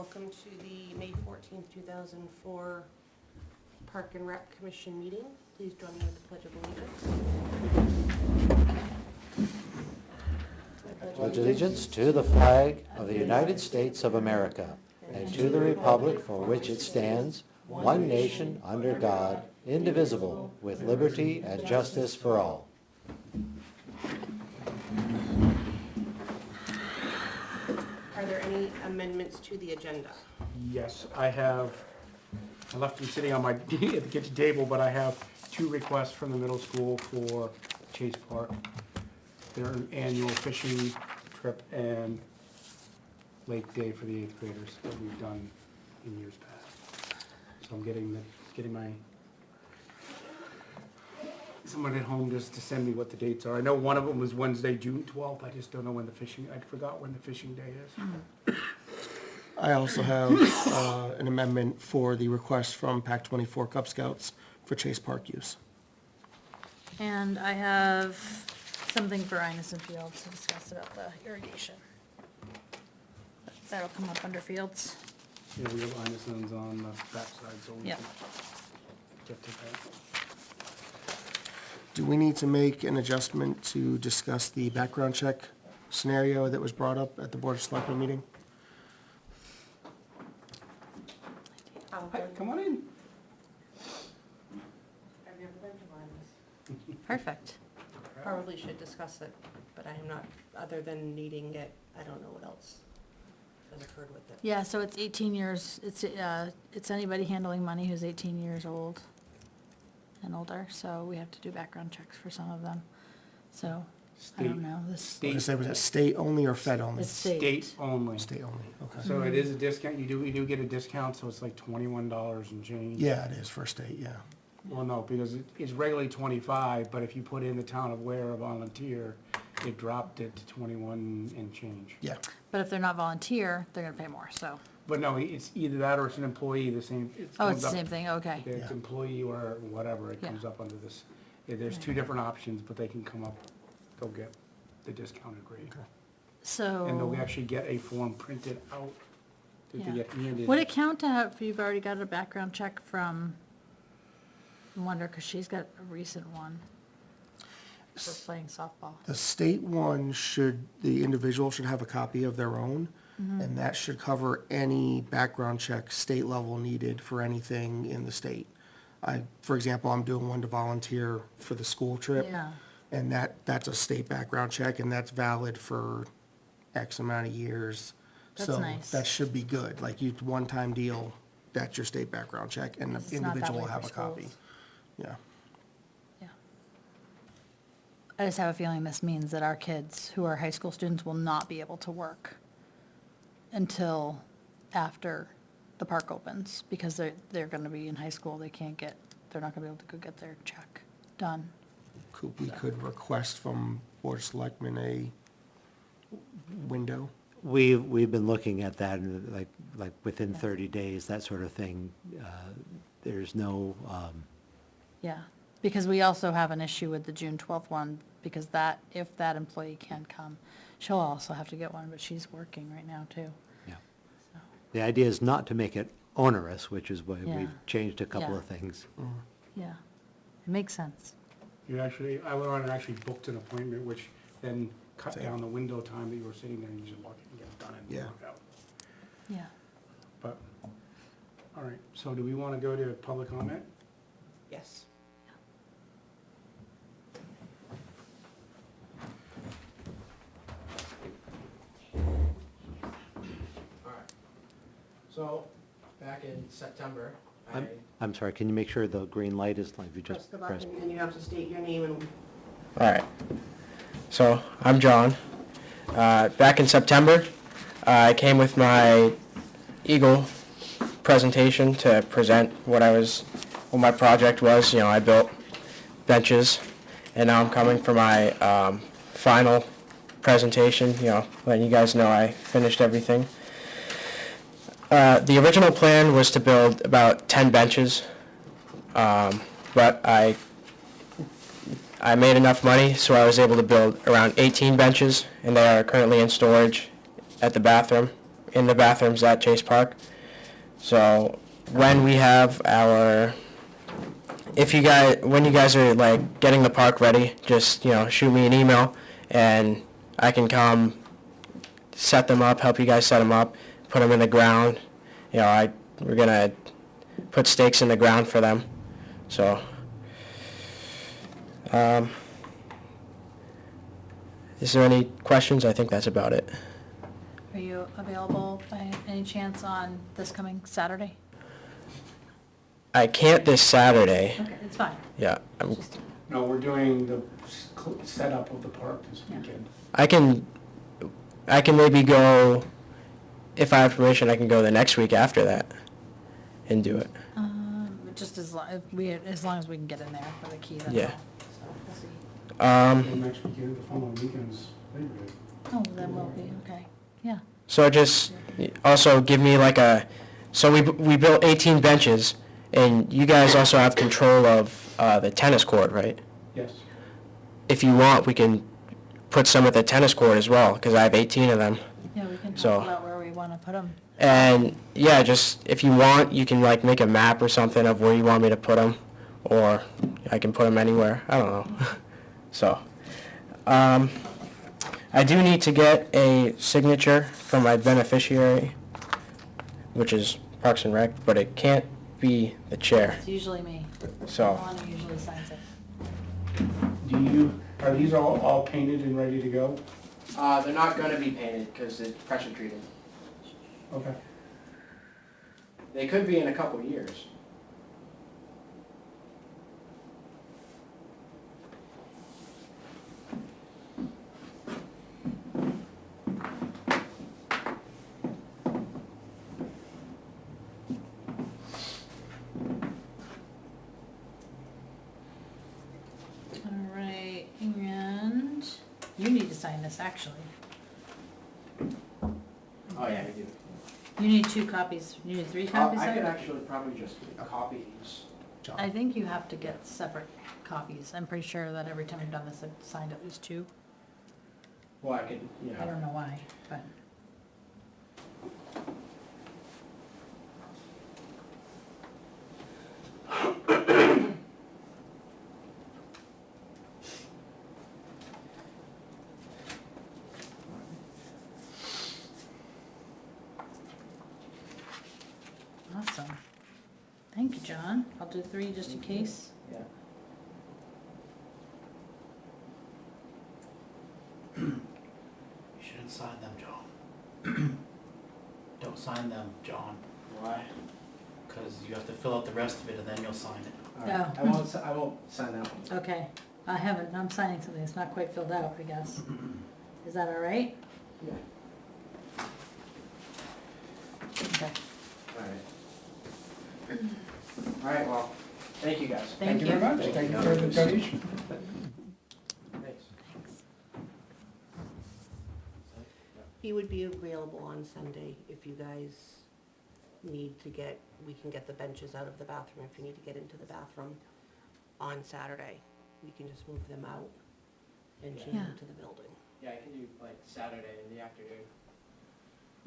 Welcome to the May 14th, 2004 Park and Rec Commission meeting. Please join me with the Pledge of Allegiance. Pledge allegiance to the flag of the United States of America and to the republic for which it stands, one nation, under God, indivisible, with liberty and justice for all. Are there any amendments to the agenda? Yes, I left them sitting on my, at the kitchen table, but I have 2 requests from the middle school for Chase Park. Their annual fishing trip and lake day for the 8th graders that we've done in years past. So I'm getting someone at home just to send me what the dates are. I know one of them was Wednesday, June 12th. I just don't know when I forgot when the fishing day is. I also have an amendment for the request from PAC-24 Cub Scouts for Chase Park use. And I have something for Inison Fields to discuss about the irrigation. That'll come up under fields. Yeah, we have Inison's on the backside, so we Yeah. can get to that. Do we need to make an adjustment to discuss the background check scenario that was brought up at the Board of Selectmen meeting? Hi, come on in. I've never been to Linus. Perfect. Probably should discuss it, but I am not, other than needing it, I don't know what else has occurred with it. Yeah, so it's 18 years, it's anybody handling money who's 18 years old and older, so we have to do background checks for some of them. So, I don't know, this, Like I said, was it state only or Fed only? it's state. State only. State only, okay. So it is a discount, you do get a discount, so it's like $21 and change. Yeah, it is for state, yeah. Well, no, because it's regularly 25, but if you put in the town of Ware a volunteer, it dropped it to 21 and change. Yeah, But if they're not volunteer, they're gonna pay more, so. But no, it's either that or it's an employee, the same. Oh, it's the same thing, okay. It's Yeah. employee or whatever, it Yeah. comes up under this. Yeah, there's 2 different options, but they can come up, they'll get the discounted rate. And they'll So, actually get a form printed out that they Yeah. get handed. would it count to have, if you've already got a background check from, I wonder, because she's got a recent one for playing softball. the state one the individual should have a copy of their own, and that should cover any background check state level needed for anything in the state. For example, I'm doing one to volunteer for the school trip. Yeah. And that's a state background check, and that's valid for X amount of years. That's So nice. that should be good, like one-time deal, that's your state background check, and It's the not that individual will way have for a copy. schools. Yeah, Yeah. I just have a feeling this means that our kids who are high school students will not be able to work until after the park opens, because they're gonna be in high school, they're not gonna be able to go get their check done. we could request from Board of Selectmen a window. We've been looking at that, and like within 30 days, that sort of thing. There's no, Yeah, because we also have an issue with the June 12th one, because if that employee can't come, she'll also have to get one, but she's working right now too. yeah. So, The idea is not to make it onerous, which is why Yeah. we've changed a couple Yeah. of things. yeah, it makes sense. I went on and actually booked an appointment, which then cut Same. down the window time that you were sitting there and you just walk in and get it done and Yeah. work out. Yeah. But, all right, so do we want to go to public comment? Yes. Alright, so, back in September, I'm sorry, can you make sure the green light is, like, you Press just the pressed? button and you have to state your name and Alright, so, I'm John. Back in September, I came with my Eagle presentation to present what my project was. You know, I built benches, and now I'm coming for my final presentation, you know, letting you guys know I finished everything. The original plan was to build about 10 benches, but I made enough money, so I was able to build around 18 benches, and they are currently in storage at the bathroom in the bathrooms at Chase Park. So when we have our, when you guys are like getting the park ready, just, shoot me an email and I can come set them up, help you guys set them up, put them in the ground. We're gonna put stakes in the ground for them. So, is there any questions? I think that's about it. Are you available by any chance on this coming Saturday? I can't this Saturday. Okay, it's fine. Yeah, No, we're doing the setup of the park this Yeah. weekend. I can maybe go, if I have permission, I can go the next week after that and do it. Just as long, as long as we can get in there with a key, that's all. Yeah. So, we'll see. The next weekend, the following weekend's Labor Day. Oh, that will be, okay, yeah. So just also give me like so we built 18 benches, and you guys also have control of the tennis court, right? Yes. If you want, we can put some at the tennis court as well, because I have 18 of them. Yeah, we can So- talk about where we want to put them. And yeah, just if you want, you can like make a map or something of where you want me to put them, or I can put them anywhere. I don't know. So, I do need to get a signature from my beneficiary, which is Parks and Rec, but it can't be the chair. It's usually me. So, Alana usually signs it. Are these all painted and ready to go? they're not gonna be painted because it's pressure treated. Okay. They could be in a couple years. All right, and you need to sign this, actually. Oh yeah, I do. You need 2 copies, you need 3 copies I could signed? actually probably just copy these. I think you have to get separate copies. I'm pretty sure that every time I've done this, I've signed at least 2. Well, I could, I don't know why, but. Awesome. Thank you, John. I'll do 3 just in case. Yeah. You shouldn't sign them, John. Don't sign them, John, Why? because you have to fill out the rest of it and then you'll sign it. All right. Oh. I won't sign that one. Okay, I haven't, I'm signing something that's not quite filled out, I guess. Is that all right? Yeah. Okay. All right. All right, well, thank you guys. Thank you. very much. Thank you for the donation. Thanks. He would be available on Sunday if you guys need to get, we can get the benches out of the bathroom. If you need to get into the bathroom on Saturday, we can just move them out and change them Yeah. to the building. Yeah, I can do like Saturday in the afternoon.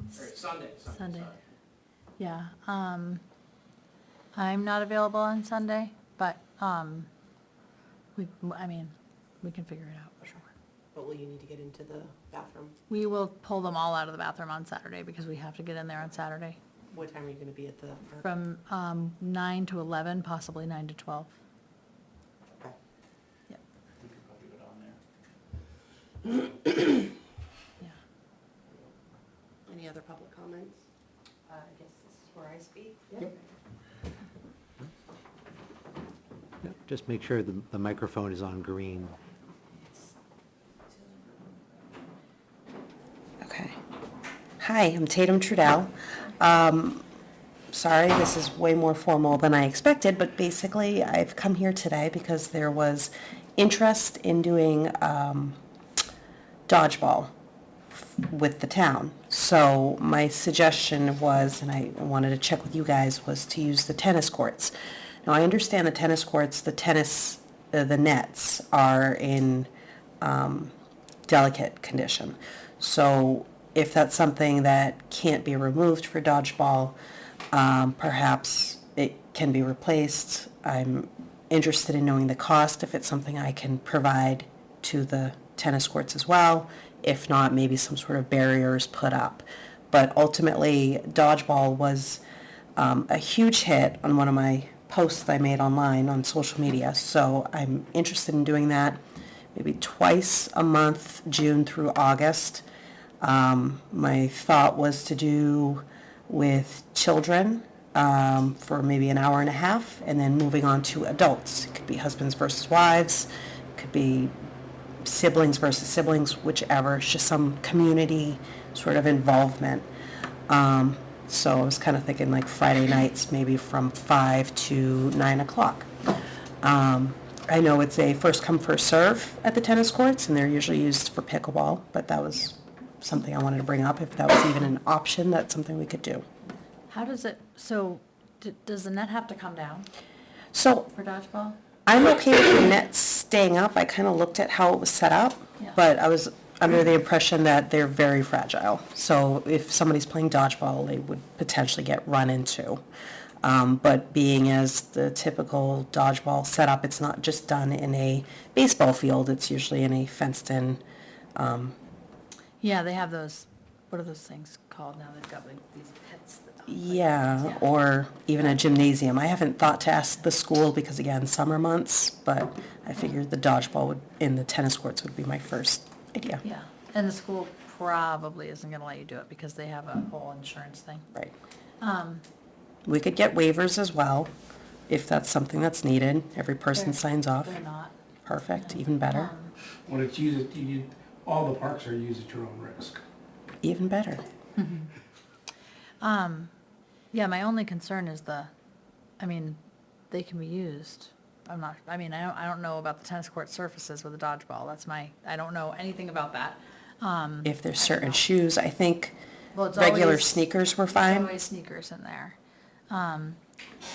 Or Sunday. Sunday. Sorry. Yeah, I'm not available on Sunday, but, we can figure it out, sure. But will you need to get into the bathroom? We will pull them all out of the bathroom on Saturday because we have to get in there on Saturday. What time are you gonna be at the park? From, 9 to 11, possibly 9 to 12. Okay. You could probably do it on there. Yeah. Any other public comments? I guess this is where I speak. Yep. Just make sure the microphone is on green. Okay. Hi, I'm Tatum Trudell. Sorry, this is way more formal than I expected, but basically I've come here today because there was interest in doing dodgeball with the town. So my suggestion was, and I wanted to check with you guys, was to use the tennis courts. Now, I understand the tennis courts, the nets are in delicate condition. So if that's something that can't be removed for dodgeball, perhaps it can be replaced. I'm interested in knowing the cost, if it's something I can provide to the tennis courts as well. If not, maybe some sort of barriers put up. But ultimately, dodgeball was a huge hit on one of my posts I made online on social media. So I'm interested in doing that maybe twice a month, June through August. My thought was to do with children for maybe an hour and a half, and then moving on to adults. It could be husbands versus wives, it could be siblings versus siblings, whichever. It's just some community sort of involvement. So I was kind of thinking like Friday nights, maybe from 5 to 9 o'clock. I know it's a first come, first serve at the tennis courts, and they're usually used for pickleball, but that was something I wanted to bring up. If that was even an option, that's something we could do. How does it, so, does the net have to come down So for dodgeball? I'm okay with the net staying up. I kind of looked at how it was set up, Yeah. but I was under the impression that they're very fragile. So if somebody's playing dodgeball, they would potentially get run into. But being as the typical dodgeball setup, it's not just done in a baseball field. It's usually in a fenced-in. Yeah, they have those, what are those things called now? They've got like these pits. that- Yeah, or even a gymnasium. I haven't thought to ask the school because, again, summer months, but I figured the dodgeball would, in the tennis courts would be my first idea. Yeah, and the school probably isn't gonna let you do it because they have a whole insurance thing. Right. We could get waivers as well, if that's something that's needed. Every person They're- signs off. They're not. Perfect, even better, When it's used, all the parks are used at your own risk. even better. Yeah, my only concern is I mean, they can be used. I don't know about the tennis court surfaces with a dodgeball. I don't know anything about that. If there's certain shoes, I think Well, it's regular always- sneakers were There's fine. always sneakers in there.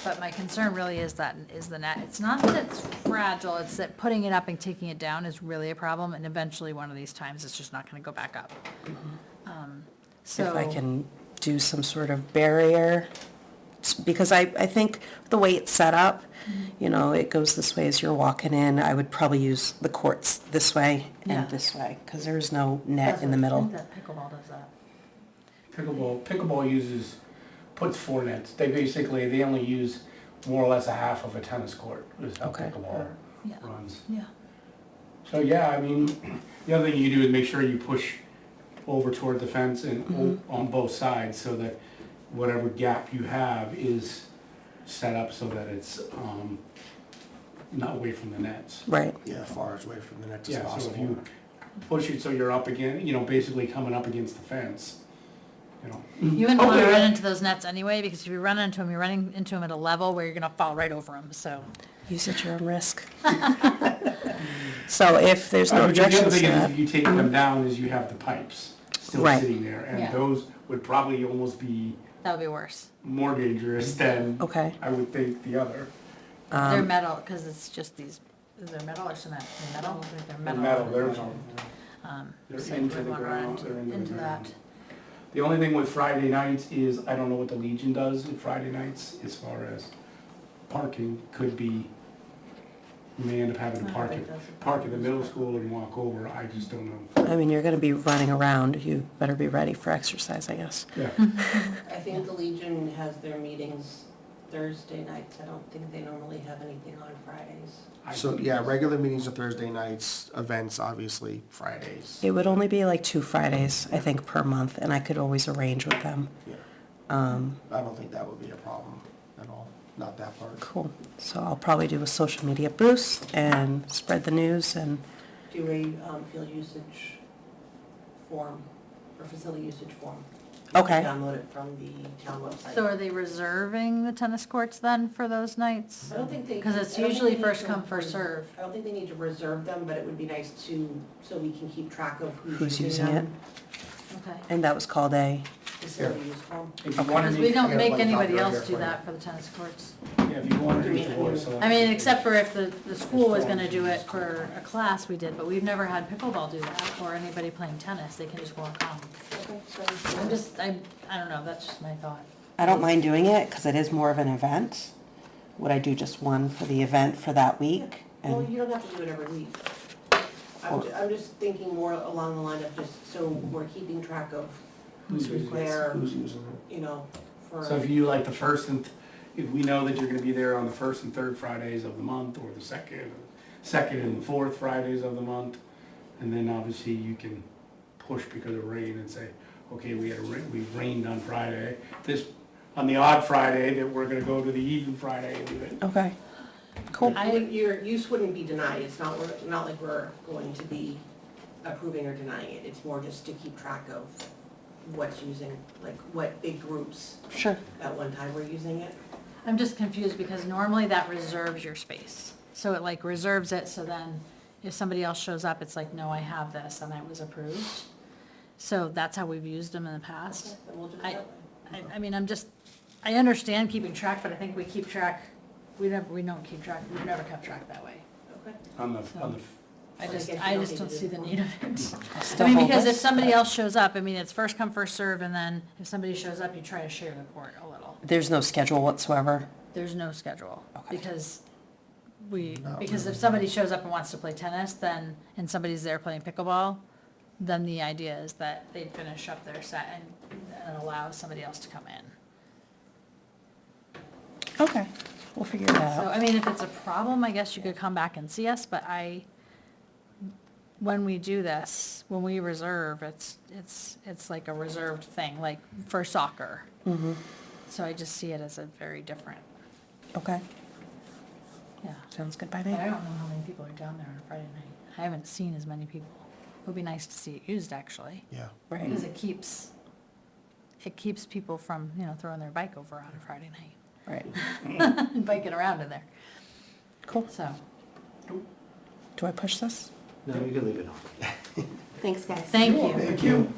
But my concern really is the net. It's not that it's fragile, it's that putting it up and taking it down is really a problem, and eventually one of these times it's just not gonna go back up. So. If I can do some sort of barrier, because I think the way it's set up, you know, it goes this way as you're walking in. I would probably use the courts this way Yeah. and this way, because there's no net Does in the it? I middle. think that pickleball does that. Pickleball puts 4 nets. They only use more or less a half of a tennis court, is how Okay. pickleball Yeah. runs. Yeah. So, yeah, I mean, the other thing you do is make sure you push over toward the fence and on both sides, so that whatever gap you have is set up so that it's, not away from the nets. Right, Yeah, far as away from the net as Yeah, so if possible. you push it so you're up again, basically coming up against the fence, You wouldn't wanna Okay. run into those nets anyway, because if you run into them, you're running into them at a level where you're gonna fall right over them, so. use at your own risk. So if there's no Because the other objections to thing is, that, if you take them down, is you have the pipes still Right. sitting there, and Yeah. those would probably almost be That would be worse. more dangerous than, okay. I would think, the other. They're metal, cause it's just these, is there metal or cement? They're metal? I think The they're metal, metal. they're So into we the wanna ground, run they're into the into ground. that. The only thing with Friday nights is, I don't know what the Legion does on Friday nights, as far as parking, could be, you may end up having to I think that's a park at the middle school and walk over, I just don't know. I mean, you're gonna be running around, you better be ready for exercise, I guess. Yeah, I think the Legion has their meetings Thursday nights. I don't think they normally have anything on Fridays. So, yeah, regular meetings are Thursday nights, events obviously Fridays. It would only be like 2 Fridays, I think, per month, and I could always arrange with them. Yeah, Um, I don't think that would be a problem at all, not that part. Cool. So I'll probably do a social media boost and spread the news and, Do a field usage form, or facility usage form. Okay. Download it from the town website. So are they reserving the tennis courts then for those nights? I don't think they. Because it's I don't think usually they need first to come, first res- serve. I don't think they need to reserve them, but it would be nice to, so we can keep track of Who's who's using using them. it. Okay. and that was called a, facility use form. If you Because wanted we me- don't I got make one anybody copy right else here do for you. that for the tennis courts. Yeah, if you go underneath the board of I selectmen. mean, except for if the school was gonna do it for a class, we did, but we've never had pickleball do that, or anybody playing tennis, they can just walk on. I don't know, that's just my thought. I don't mind doing it because it is more of an event. Would I do just one for the event for that week? Well, And you don't have to do it every week. I'm just thinking more along the line of just, so we're keeping track of Who's using it? where, Who's using it? you know, for. So if you like the first and, if we know that you're gonna be there on the first and third Fridays of the month, or the second and the fourth Fridays of the month, and then obviously you can push because of rain and say, okay, we rained on Friday, on the odd Friday, that we're gonna go to the even Friday and do it. okay, cool. Your use wouldn't be denied, it's not, not like we're going to be approving or denying it, it's more just to keep track of what's using, like what big groups Sure. at one time were using it. I'm just confused because normally that reserves your space. So it like reserves it, so then if somebody else shows up, it's like, no, I have this and it was approved. So that's how we've used them in the past. Then we'll do it I, that way. I mean, I understand keeping track, but I think we keep track, we don't keep track, we've never kept track that way. Okay. On the, I So I just, guess you I don't just need to don't do see it. the need of it. Still I mean, hold because if this? somebody else shows up, I mean, it's first come, first serve, and then if somebody shows up, you try to share the court a little. There's no schedule whatsoever. There's no schedule, Okay. because No. because if somebody shows up and wants to play tennis, then, and somebody's there playing pickleball, then the idea is that they'd finish up their set and allow somebody else to come in. Okay, we'll figure that So, out. I mean, if it's a problem, I guess you could come back and see us, but when we do this, when we reserve, it's like a reserved thing, like for soccer. Mm-hmm, So I just see it as a very different, okay, yeah. sounds good by But me. I don't know how many people are down there on Friday night. I haven't seen as many people. It would be nice to see it used, actually, Yeah. Right, because it keeps people from, throwing their bike over on a Friday night right, and biking around in there, cool. so. Do I push this? No, you can leave it on. Thanks, guys. Thank you. thank you.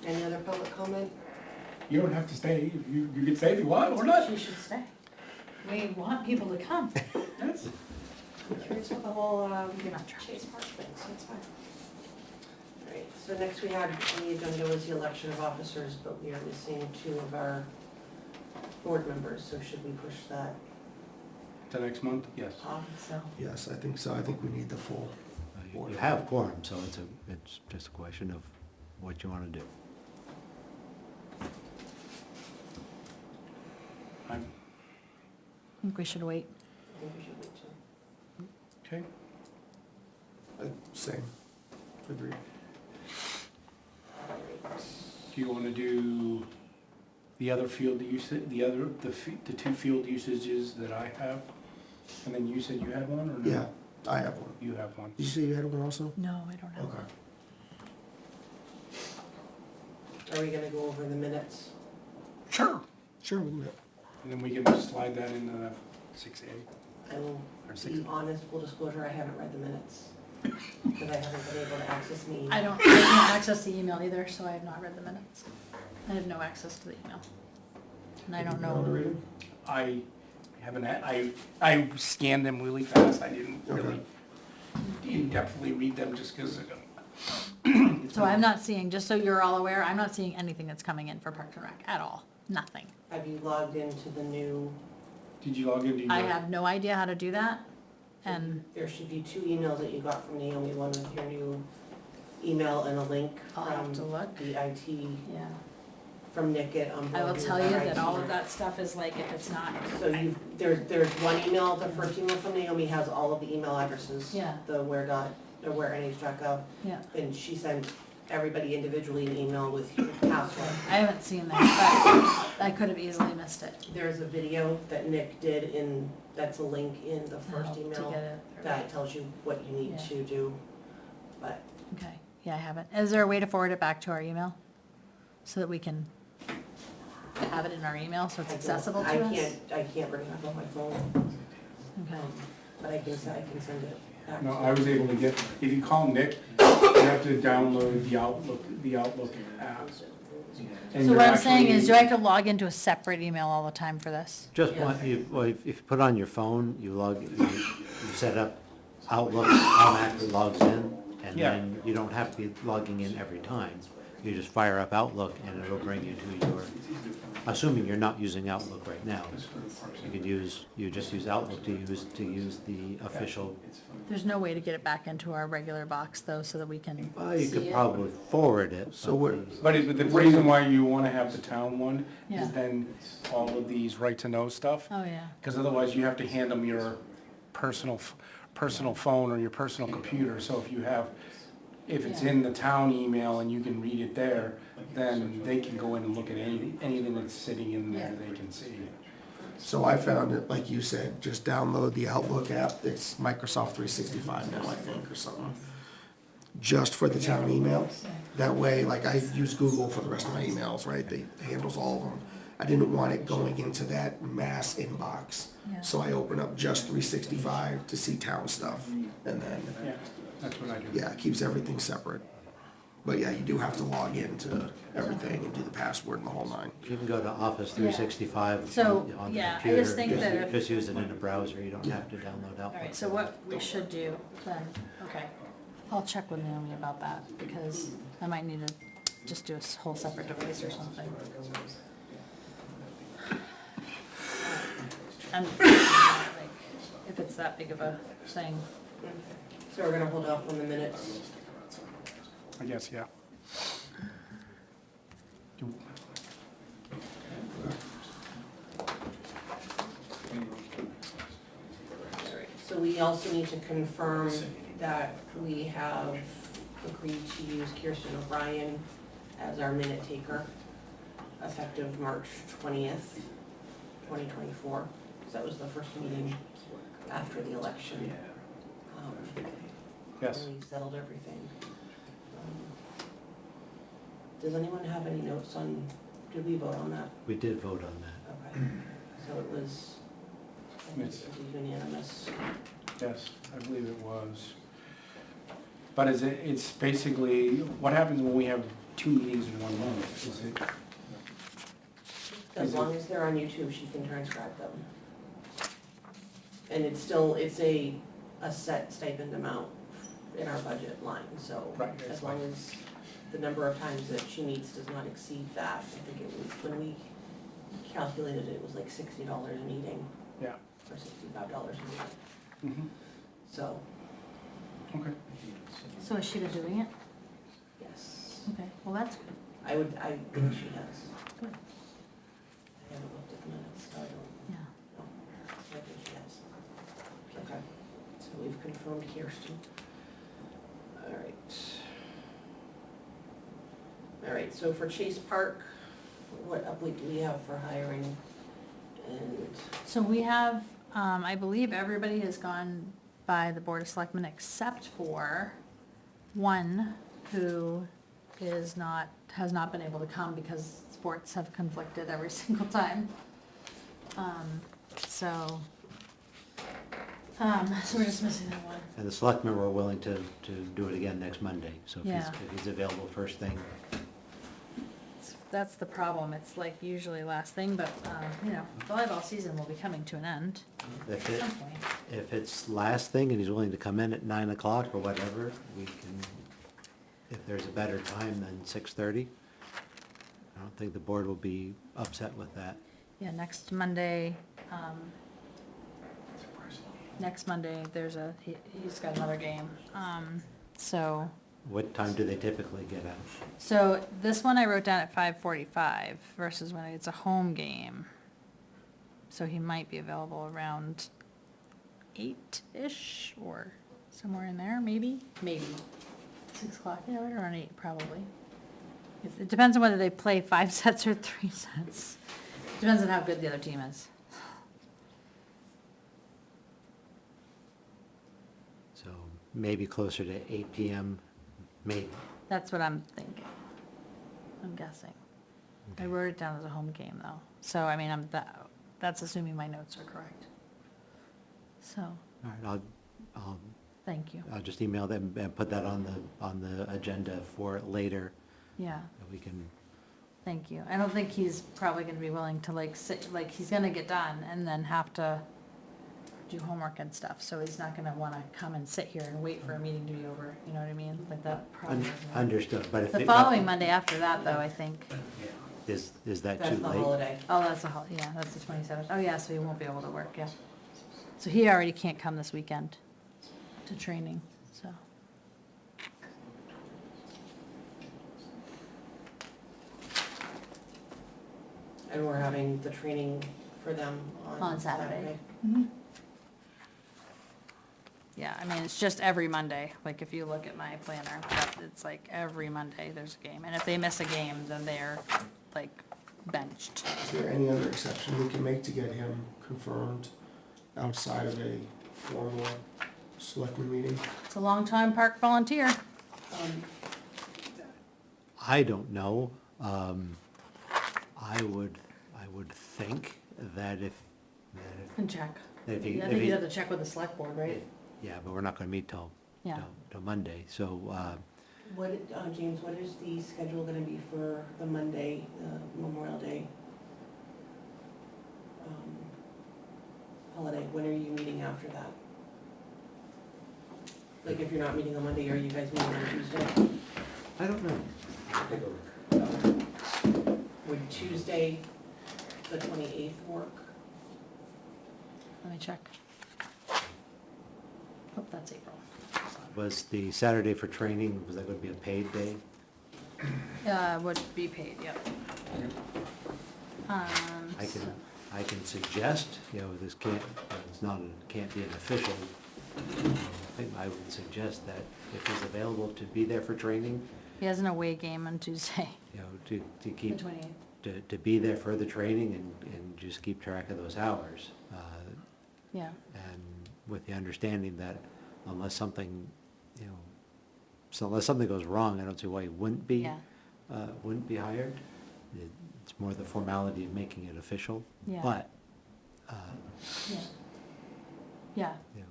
Any other public comment? You don't have to stay, you can stay if you want, or not. She should stay. We want people to come. That's, I'm curious about the whole, You're not trying. Chase Park thing, so it's fine. All right, so next we had on the agenda was the election of officers, but we are missing 2 of our board members, so should we push that to next month, yes. off? So, Yes, I think so. I think we need the full. You have quorum, so it's just a question of what you want to do. I think we should wait. I think we should wait till. Okay. Same. Agreed. All right. Do you wanna do the other field usage, the 2 field usages that I have? And then you said you had one, or no? Yeah, I have one. You have one. Did you say you had one also? No, I don't know. Okay. Are we gonna go over the minutes? Sure. Sure, we can do it. And then we can slide that into 6A. I will Or 6. be honest, full disclosure, I haven't read the minutes, because I haven't been able to access me. I can't access the email either, so I have not read the minutes. I have no access to the email. And I don't You want to read know. it? I haven't, I scanned them really fast, I didn't really in-depthly read them just because. So I'm not seeing, just so you're all aware, I'm not seeing anything that's coming in for Parks and Rec at all. Nothing. Have you logged into the new, Did you log into your? I have no idea how to do that. And there should be 2 emails that you got from Naomi, one with your new email and a link I'll have to from look. the IT, Yeah. from Nick at Onboard. I will who's tell our you IT that all of rep. that stuff is like, if it's not, So there's one email, the first email from Naomi has all of the email addresses. Yeah. The where.nh.gov, yeah. and she sent everybody individually an email with your password. I haven't seen that, but I could have easily missed it. There's a video that Nick did that's a link in the first To email get it. that tells you what you need Yeah. to do. But Okay, yeah, I haven't. Is there a way to forward it back to our email? So that we can have it in our email, so it's I accessible don't- to us? I can't bring it up on my phone, Okay, but I can send it. No, I was able to get, if you call Nick, you have to download the Outlook app. And So you're what I'm saying is, actually- do I have to log into a separate email all the time for this? Just one, well, if you put on your phone, you set up Outlook, automatically logs in, and Yeah. then you don't have to be logging in every time. You just fire up Outlook and it'll bring you to your, assuming you're not using Outlook right now. You just use Outlook to use the official, There's no way to get it back into our regular box though, so that we can you see could it? probably forward it. So we're, But the reason why you wanna have the town one Yeah. is then all of these right-to-know stuff. Oh, yeah. Because otherwise you have to hand them your personal phone or your personal computer. So if it's in the town email and you can read it there, then they can go in and look at anything that's sitting in there, they can see. so I found it, like you said, just download the Outlook app. It's Microsoft 365 now, I think, or something. Just for the town email. That way, like I use Google for the rest of my emails, right? It handles all of them. I didn't want it going into that mass inbox. Yeah. So I open up just 365 to see town stuff. And then, Yeah, that's what I do. yeah, it keeps everything separate. But yeah, you do have to log into everything and do the password and the whole nine. You can go to Office 365 So, on the yeah, I computer. just think that if- Just use it in a browser, you don't have to download Outlook. All right, so what we should do then, okay, I'll check with Naomi about that, because I might need to just do a whole separate device or something. And, like, if it's that big of a thing. So we're gonna hold off on the minutes. I guess, yeah. Do- Alright, so we also need to confirm that we have agreed to use Kirsten O'Brien as our minute taker, effective March 20th, 2024. So that was the first meeting after the election. Yes. And we settled everything. Does anyone have any notes on, did we vote on that? We did vote on that. Okay, so it was, I think It's- it was unanimous. Yes, I believe it was. But it's basically, what happens when we have 2 meetings in 1 month? Is it, As long as they're on YouTube, she can transcribe them. And it's a set stipend amount in our budget line, so Right. as long as the number of times that she meets does not exceed that, I think it was, when we calculated it, it was like $60 a meeting, yeah, or $65 a meeting, mhm, so, okay. So is Sheila doing it? yes. Okay, well, that's good. I think she has. Good. I haven't looked at the minutes, so I don't Yeah. know. I think she has. Okay, so we've confirmed Kirsten. All right. All right, so for Chase Park, what update do we have for hiring? And, So we have, I believe everybody has gone by the Board of Selectmen except for one who has not been able to come because sports have conflicted every single time. So we're just missing that one. And the selectmen were willing to do it again next Monday, so Yeah. if he's available first thing. That's the problem. It's like usually last thing, but, volleyball season will be coming to an end If at it, some point. if it's last thing and he's willing to come in at 9 o'clock or whatever, we can, if there's a better time than 6:30, I don't think the board will be upset with that. Yeah, next Monday, he's got another game. So, What time do they typically get out? so this one I wrote down at 5:45 versus when it's a home game. So he might be available around 8-ish or somewhere in there, maybe? Maybe. 6 o'clock, yeah, right around 8 probably. It depends on whether they play 5 sets or 3 sets. Depends on how good the other team is. So maybe closer to 8 PM, maybe. That's what I'm thinking. I'm guessing. I wrote it down as a home game though. So, I mean, that's assuming my notes are correct. So, All right, I'll Thank you. I'll just email them and put that on the agenda for later. Yeah, And we can, thank you. I don't think he's probably gonna be willing to like sit, like, he's gonna get done and then have to do homework and stuff, so he's not gonna wanna come and sit here and wait for a meeting to be over, you know what I mean? Like that probably. isn't- understood, but if. The it- following Monday after that, though, I think. Is that That's too the late? holiday. Oh, that's yeah, that's the 27th. Oh, yeah, so he won't be able to work, yeah. So he already can't come this weekend to training, so. And we're having the training for them On on Saturday. Saturday. Yeah, I mean, it's just every Monday, like if you look at my planner, it's like every Monday there's a game. And if they miss a game, then they're like benched. Is there any other exception we can make to get him confirmed outside of a formal selectman meeting? It's a long-time park volunteer. I don't know. I would think that if, Can check. that if I he, if think he, you have to check with the select board, right? yeah, but we're not gonna meet till Yeah. Monday, so, What, James, what is the schedule gonna be for the Monday, Memorial Day? Holiday, when are you meeting after that? Like, if you're not meeting on Monday, are you guys meeting on Tuesday? I don't know. Would Tuesday, the 28th work? Let me check. Oh, that's April. Was the Saturday for training, was that gonna be a paid day? Would be paid, yep. I can suggest, this can't, can't be an official thing. I would suggest that if he's available to be there for training, He has an away game on Tuesday, to the keep, 28th. to be there for the training and just keep track of those hours. Yeah, And with the understanding that unless something, so unless something goes wrong, I don't see why he wouldn't be, yeah, hired. It's more the formality of making it official. Yeah. But, yeah. Yeah,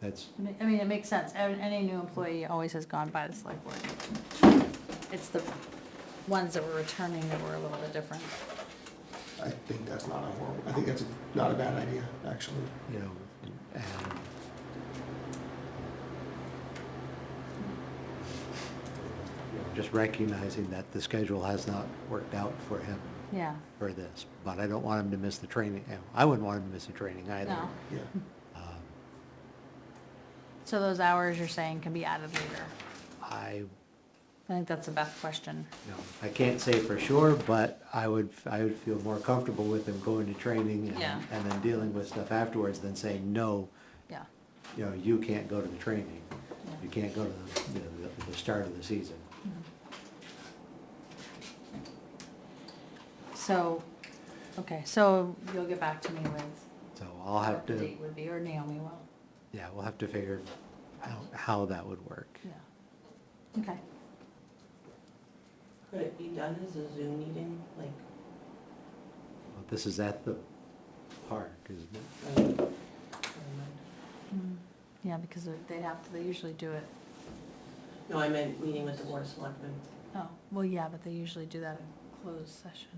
that's, I mean, it makes sense. Any new employee always has gone by the select board. It's the ones that were returning that were a little bit different. I think that's not a horrible, I think that's not a bad idea, actually. and just recognizing that the schedule has not worked out for him Yeah, for this, but I don't want him to miss the training. I wouldn't want him to miss the training either. no. Yeah. Um, So those hours you're saying can be added later? I, I think that's the best question. I can't say for sure, but I would feel more comfortable with him going to training Yeah. and then dealing with stuff afterwards than saying, no, Yeah, you can't go to the training. Yeah. You can't go to the start of the season. so, okay, so you'll get back to me with So I'll have what the to, date would be, or Naomi will. yeah, we'll have to figure out how that would work. Yeah. Okay. Could it be done as a Zoom meeting, like, Well, this is at the park, isn't it? never mind. Yeah, because they usually do it. No, I meant meeting with the board of selectmen. Oh, well, yeah, but they usually do that in closed session.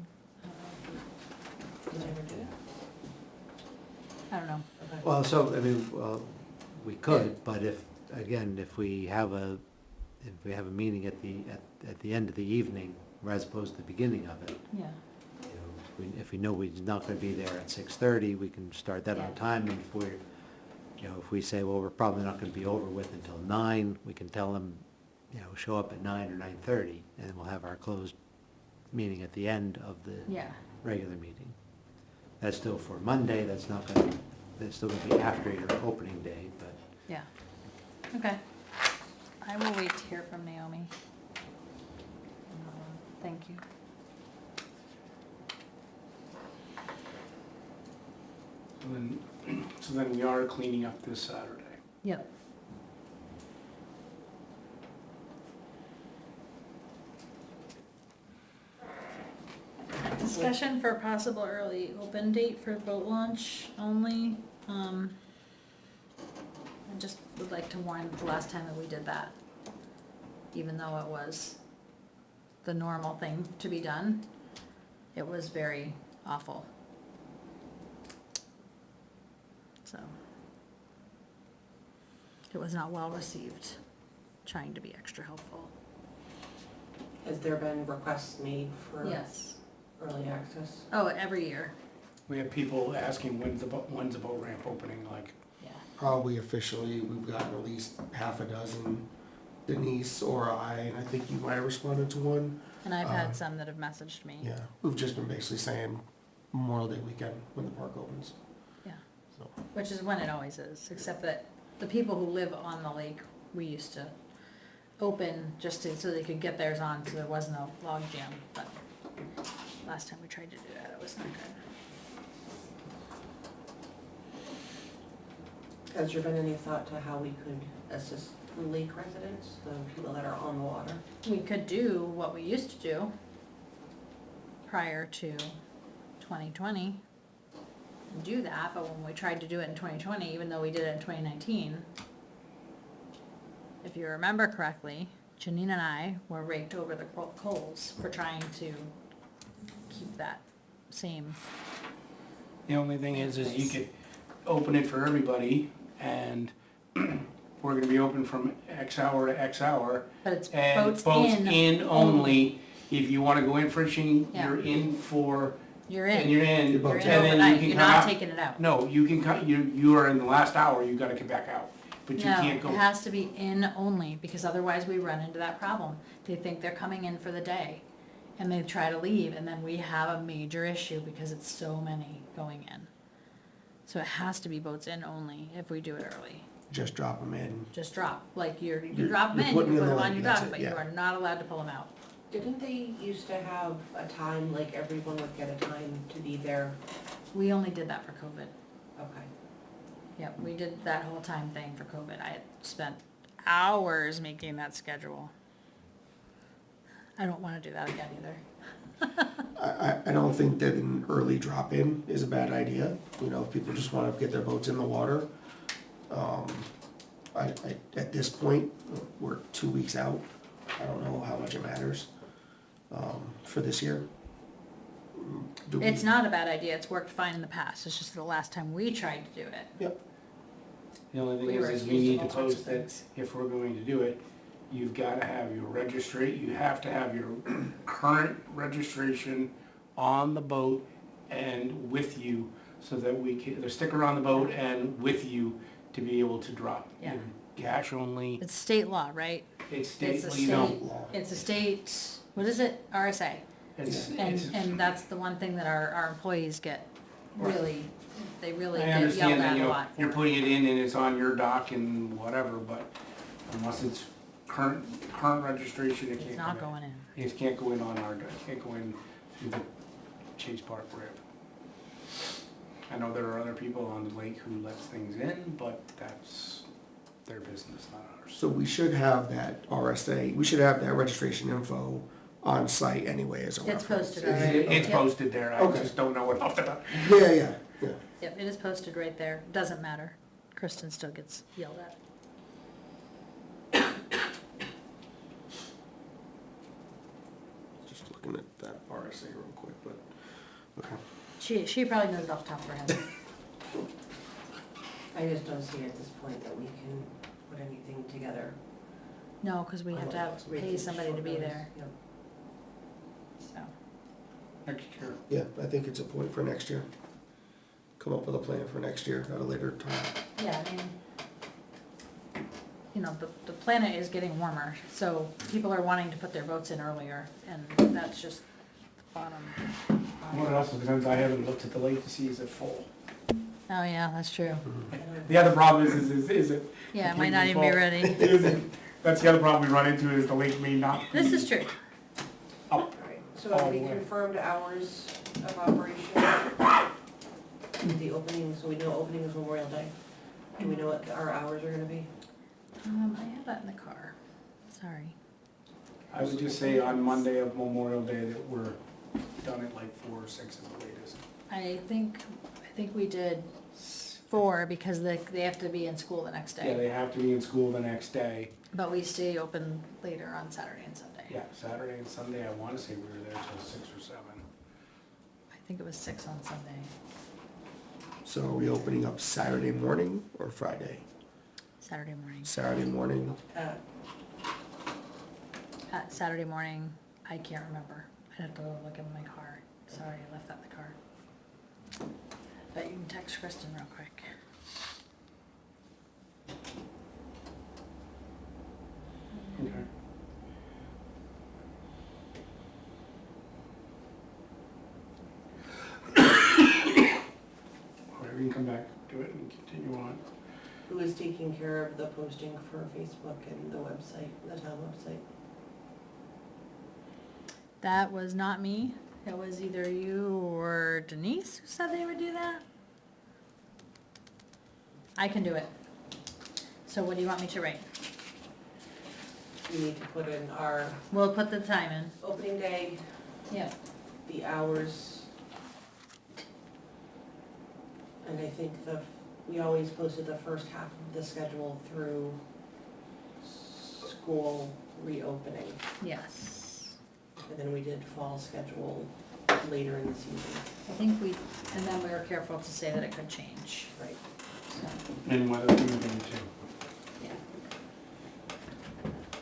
Did you ever do it? I don't know. Okay. Well, so, we could, but if we have a meeting at the end of the evening, as opposed to the beginning of it, Yeah, if we know we're not gonna be there at 6:30, we can start that on Yeah. time, and if we say, well, we're probably not gonna be over with until 9, we can tell them, show up at 9 or 9:30, and then we'll have our closed meeting at the end of the yeah, regular meeting. That's still for Monday, that's still gonna be after your opening day, but yeah. Okay. I will wait to hear from Naomi. Thank you. So then we are cleaning up this Saturday. Yep. Discussion for possible early open date for boat launch only. I just would like to warn the last time that we did that, even though it was the normal thing to be done, it was very awful. So, it was not well received, trying to be extra helpful. Has there been requests made for Yes. early access? Oh, every year, We have people asking when's the boat ramp opening, like, yeah. Probably officially, we've gotten at least half a dozen, Denise or I, and I think you might have responded to one. And I've had some that have messaged me. Yeah, we've just been basically saying Memorial Day weekend when the park opens, Yeah. so. Which is when it always is, except that the people who live on the lake, we used to open just to, so they could get theirs on, so there was no log jam, but last time we tried to do that, it was not good. Has there been any thought to how we could assist the lake residents, the people that are on the water? We could do what we used to do prior to 2020, and do that, but when we tried to do it in 2020, even though we did it in 2019, if you remember correctly, Janine and I were raked over the coals for trying to keep that same, the only thing is you could open it for everybody, and we're gonna be open from X hour to X hour. but it's And boats boats in. in only, if you wanna go in fishing, Yeah. you're in for, You're and in. you're in, You're You're and in then you overnight, can you're come not out. taking it out. No, you can cut, you are in the last hour, you gotta come back out, but you No, can't it go. has to be in only, because otherwise we run into that problem. They think they're coming in for the day, and they try to leave, and then we have a major issue because it's so many going in. So it has to be boats in only if we do it early. Just drop them in. Just drop, like you You're- drop them you're in, you putting put in the them on lake, your that's dock, it, but you yeah. are not allowed to pull them out. Didn't they used to have a time, like everyone would get a time to be there? We only did that for COVID. Okay. Yep, we did that whole time thing for COVID. I had spent hours making that schedule. I don't wanna do that again either. I don't think that an early drop-in is a bad idea, you know, if people just wanna get their boats in the water. At this point, we're 2 weeks out, I don't know how much it matters, for this year. Do we- It's not a bad idea, it's worked fine in the past, it's just the last time we tried to do it. Yep, The only thing We were is we accused need of to all sorts post of that things. if we're going to do it, you've gotta have your you have to have your current registration on the boat and with you, so that we can, the sticker on the boat and with you to be able to drop. Yeah. Cash only, It's state law, right? it's It's state, a you know, state, it's a state, what is it? RSA. And that's the one thing that our employees get really, they really I get yelled understand that, at you a know, lot you're for. putting it in and it's on your dock and whatever, but unless it's current registration, it It's can't not come in. going in. It can't go in on our, it can't go in through the Chase Park ramp. I know there are other people on the lake who lets things in, but that's their business, not ours. so we should have that RSA, we should have that registration info on site anyway as a reference. It's posted Is already. it? It's Yep. posted there, I Okay. just don't know what off the top. Yeah, yeah, yeah. Yep, it is posted right there, doesn't matter. Kristen still gets yelled at. Just looking at that RSA real quick, but, okay. She probably knows it off the top of her head. I just don't see at this point that we can put anything together. No, cause we have to have, pay somebody to be there, Yep. so. Next year. Yeah, I think it's a point for next year. Come up with a plan for next year at a later time. Yeah, I mean, you know, the planet is getting warmer, so people are wanting to put their boats in earlier, and that's just the bottom. What else is, because I haven't looked at the lake to see is it full. Oh, yeah, that's true. The other problem is it. Yeah, it might not even be full. ready. Is it, that's the other problem we run into, is the lake may not. This is true. Up. Alright, so have we Oh, boy. confirmed hours of operation? The opening, so we know opening is Memorial Day. Do we know what our hours are gonna be? I have that in the car, sorry. I would just say on Monday of Memorial Day that we're done at like 4 or 6 at the latest. I think we did 4 because they have to be in school the next Yeah, day. they have to be in school the next day. But we stay open later on Saturday and Sunday. Yeah, Saturday and Sunday, I wanna say we were there till 6 or 7. I think it was 6 on Sunday. So are we opening up Saturday morning or Friday? Saturday morning. Saturday morning, Saturday morning, I can't remember. I'd have to go look in my car. Sorry, I left that in the car. But you can text Kristen real quick. Okay. Whatever, you can come back to it and continue on. Who is taking care of the posting for Facebook and the website, the town website? That was not me. It was either you or Denise who said they would do that. I can do it. So what do you want me to write? We need to put in our We'll put the time in. opening day, Yeah. the hours. And I think we always posted the first half of the schedule through school reopening. Yes. And then we did fall schedule later in the season. I think and then we were careful to say that it could change. Right. So, And weather permitting too. yeah.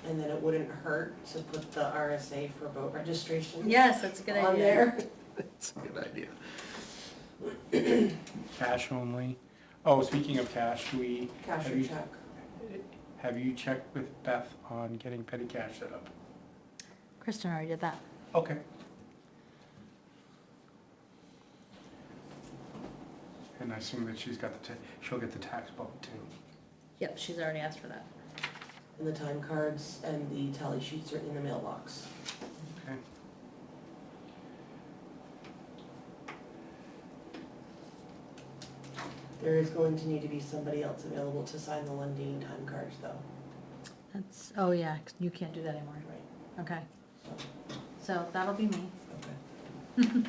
And then it wouldn't hurt to put the RSA for boat registration. Yes, that's a good idea. On there. that's a good idea. Cash only. Oh, speaking of cash, Cash have or you- check. have you checked with Beth on getting petty cash set up? Kristen already did that. Okay. And I assume that she'll get the tax book too. Yep, she's already asked for that. And the time cards and the tally sheets are in the mailbox. Okay. There is going to need to be somebody else available to sign the Lundin time cards though. Oh yeah, 'cause you can't do that anymore. Right. Okay, So, so that'll be me. okay.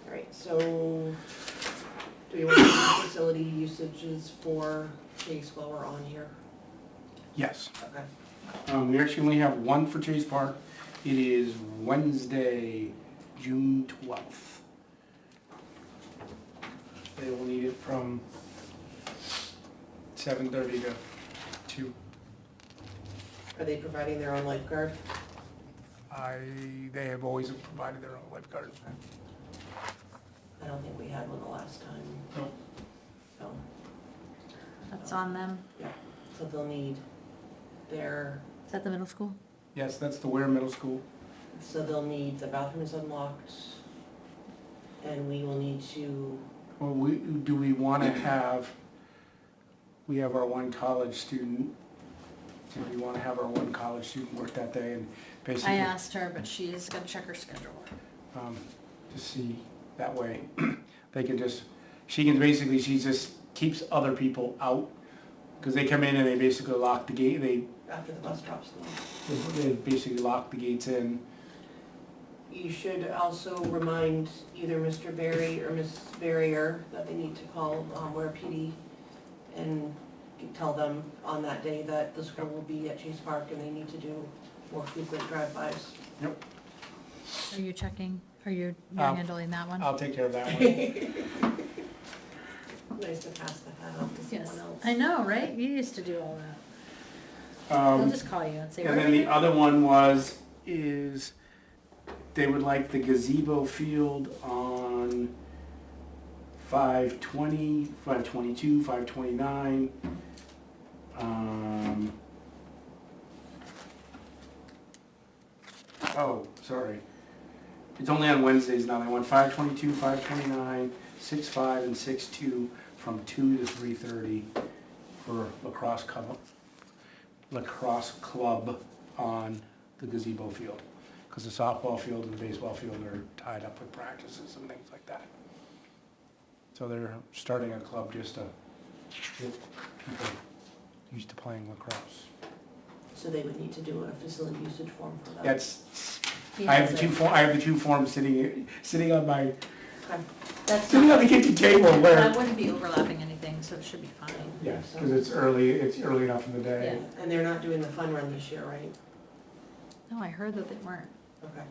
Alright, so do we want to do facility usages for Chase while we're on here? Yes. Okay. We actually only have one for Chase Park. It is Wednesday, June 12th. They will need it from 7:30 to 2. Are they providing their own lifeguard? They have always provided their own lifeguard. I don't think we had one the last time. No. No. That's on them. Yeah, so they'll need their, Is that the middle school? Yes, that's the Ware Middle School. so they'll need, the bathroom is unlocked. And we will need to, Well, we want to have, we have our one college student. Do we want to have our one college student work that day and basically? I asked her, but she's gonna check her schedule. To see, that way, they can just, she just keeps other people out, because they come in and they basically lock the gate, after the bus drops them. they basically lock the gates in. You should also remind either Mr. Berry or Ms. Barrier that they need to call Ware PD and tell them on that day that the school will be at Chase Park and they need to do more frequent drive-bys. Yep, Are you checking? You're handling that one? I'll take care of that one. Nice to pass the hat off to Yes. someone else. I know, right? You used to do all that. They'll Um, just call you and say, and "Where then are the you?" other one is they would like the gazebo field on 5:20, 5:22, 5:29. Oh, sorry. It's only on Wednesdays now. They want 5:22, 5:29, 6:5, and 6:2 from 2 to 3:30 for lacrosse club on the gazebo field. Because the softball field and the baseball field are tied up with practices and things like that. So they're starting a club just to get people used to playing lacrosse. So they would need to do a facility usage form for that. That's, He I have has the it. I have the two forms sitting on my, That's sitting on the kitchen table That where, wouldn't be overlapping anything, so it should be fine. yes, because it's early enough in the day. Yeah. And they're not doing the fun run this year, right? No, I heard that they weren't. Okay.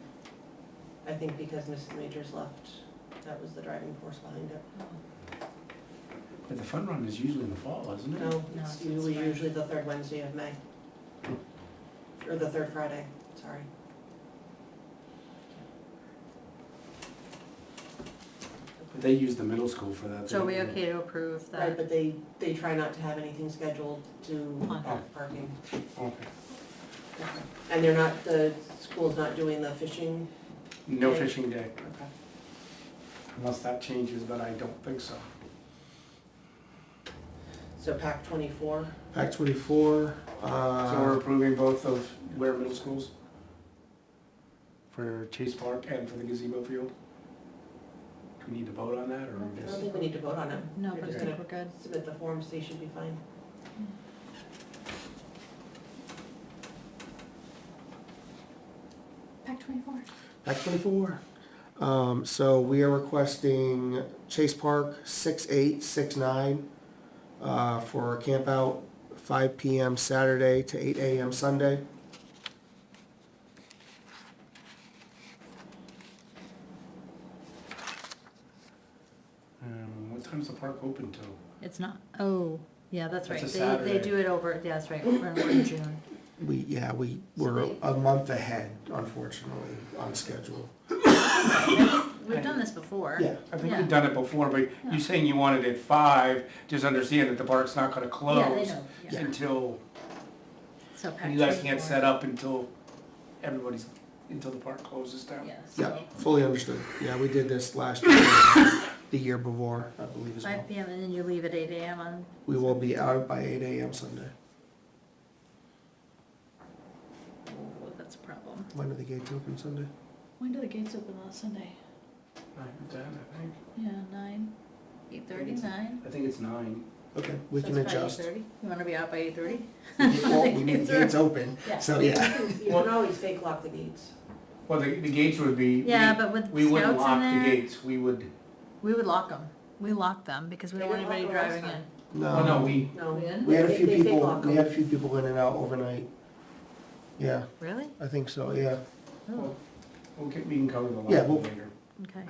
I think because Mrs. Majors left, that was the driving force behind it. But the fun run is usually in the fall, isn't it? No, No, it's it's usually spring. the third Wednesday of May. Or the third Friday, sorry. But they use the middle school for that. So are we don't they? okay to approve Right, that? but they try not to have anything scheduled to On have parking. Okay. And they're not, the school's not doing the fishing? No Okay. fishing day, Okay. unless that changes, but I don't think so. So PAC 24, Pack 24, So we're approving both of Ware Middle Schools? For Chase Park and for the gazebo field? Do we need to vote on that, or I don't just? think we need to vote on it. No, You're but I just think gonna we're good. submit the forms, they should be fine. Pack 24. Pack 24. So we are requesting Chase Park 6/8, 6/9 for a camp out 5 PM Saturday to 8 AM Sunday. What time's the park open till? It's not, oh, yeah, that's That's right. a They Saturday. do it over, yeah, that's right, we're in June. We're a month ahead, unfortunately, on schedule. We've done this before. Yeah. I think Yeah. we've done it before, but Yeah. you saying you wanted it 5, just understand that the park's not gonna Yeah, they close know, yeah. until, So pack you guys 24. can't set up until until the park closes down. Yeah, Yeah, so fully understood. Yeah, we did this last year, the year before, I believe as well. 5 PM and then you leave at 8 AM on, We will be out by 8 AM Sunday. oh, that's a problem. When do the gates open Sunday? When do the gates open on Sunday? 9 to 10, I think. Yeah, 9, 8:30, 9? I think it's 9. Okay, we So can it's by adjust. 8:30? You wanna be out by 8:30? Well, we need the gates open, Yeah. so yeah. You can always fake lock the gates. Well, the gates would be. Yeah, but with We wouldn't scouts in lock the there, gates, we would, we would lock them. We lock them because we They don't want didn't lock anybody them last driving in. time. oh no, No, we, No. We didn't? we had a They- few they fake people, lock we 'em. had a few people in and out overnight. Yeah, Really? I think so, yeah. Oh, we can cover the Yeah, locking we'll- later. okay.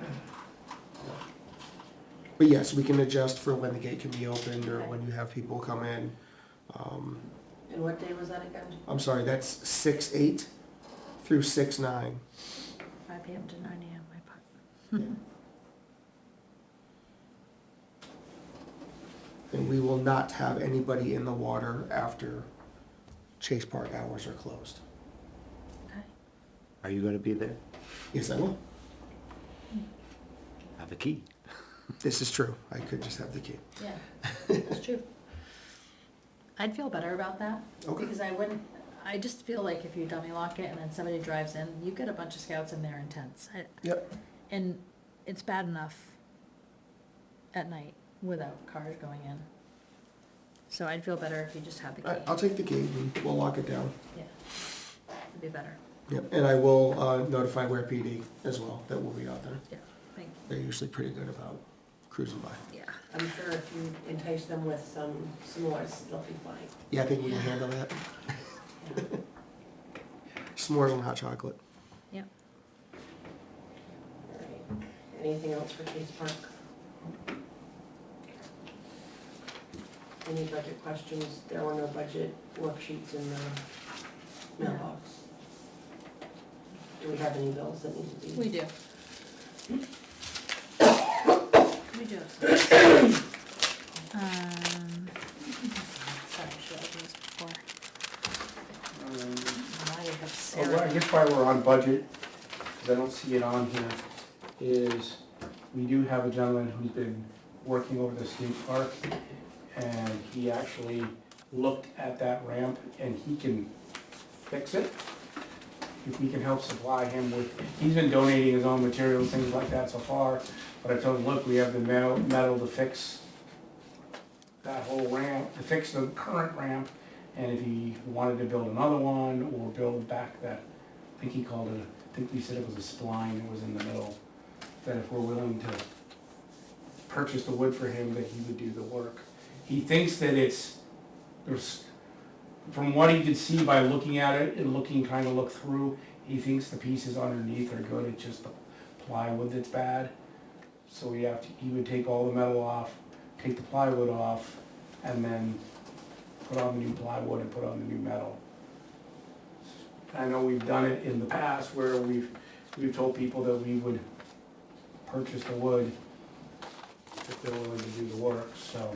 But yes, we can adjust for when the gate can be opened or when you have people come in. And what day was that again? I'm sorry, that's 6/8 through 6/9. 5 PM to 9 AM, my part. And we will not have anybody in the water after Chase Park hours are closed. Okay. Are you gonna be there? Yes, I will. Have a key. This is true. I could just have the key. Yeah, that's true. I'd feel better about that. Okay. Because I just feel like if you dummy lock it and then somebody drives in, you get a bunch of scouts in there in tents. Yep. And it's bad enough at night without cars going in. So I'd feel better if you just had the key. I'll take the key and we'll lock it down. Yeah, it'd be better. Yep, and I will notify Ware PD as well, that we'll be out there. Yeah, thank They're usually pretty good about cruising by. you. Yeah. I'm sure if you entice them with some s'mores, they'll be fine. Yeah, I think we can handle that. S'mores and hot chocolate. Yep. All right. Anything else for Chase Park? Any budget questions? There were no budget worksheets in the mailbox. Do we have any bills that need to be? We do. We do. Sorry, I should have opened this before. Now you have Well, Sarah. I guess while we're on budget, because I don't see it on here, is we do have a gentleman who's been working over the skate park, and he actually looked at that ramp, and he can fix it. If we can help supply him with, he's been donating his own materials, things like that so far, but I told him, look, we have the metal to fix that whole ramp, to fix the current ramp, and if he wanted to build another one, or build back that I think he called it, I think we said it was a spline that was in the middle, that if we're willing to purchase the wood for him, that he would do the work. He thinks that there's, from what he could see by looking at it and trying to look through, he thinks the pieces underneath are good, it's just the plywood that's bad. So he would take all the metal off, take the plywood off, and then put on the new plywood and put on the new metal. I know we've done it in the past where we've told people that we would purchase the wood if they're willing to do the work, so.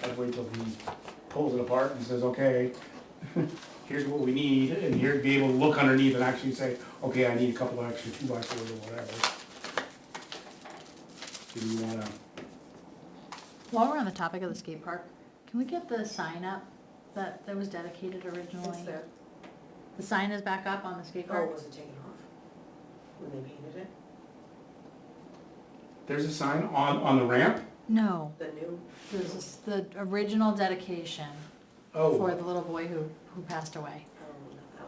I'd wait till he pulls it apart and says, okay, here's what we need, and here, be able to look underneath and actually say, okay, I need a couple of extra 2x4s or whatever. Do you wanna, While we're on the topic of the skate park, can we get the sign up that was dedicated originally? It's there. The sign is back up on the skate Oh, park? was it taken off when they painted it? there's a sign on the ramp? No, The new? the original dedication for Oh, the little boy who passed away. Oh, not that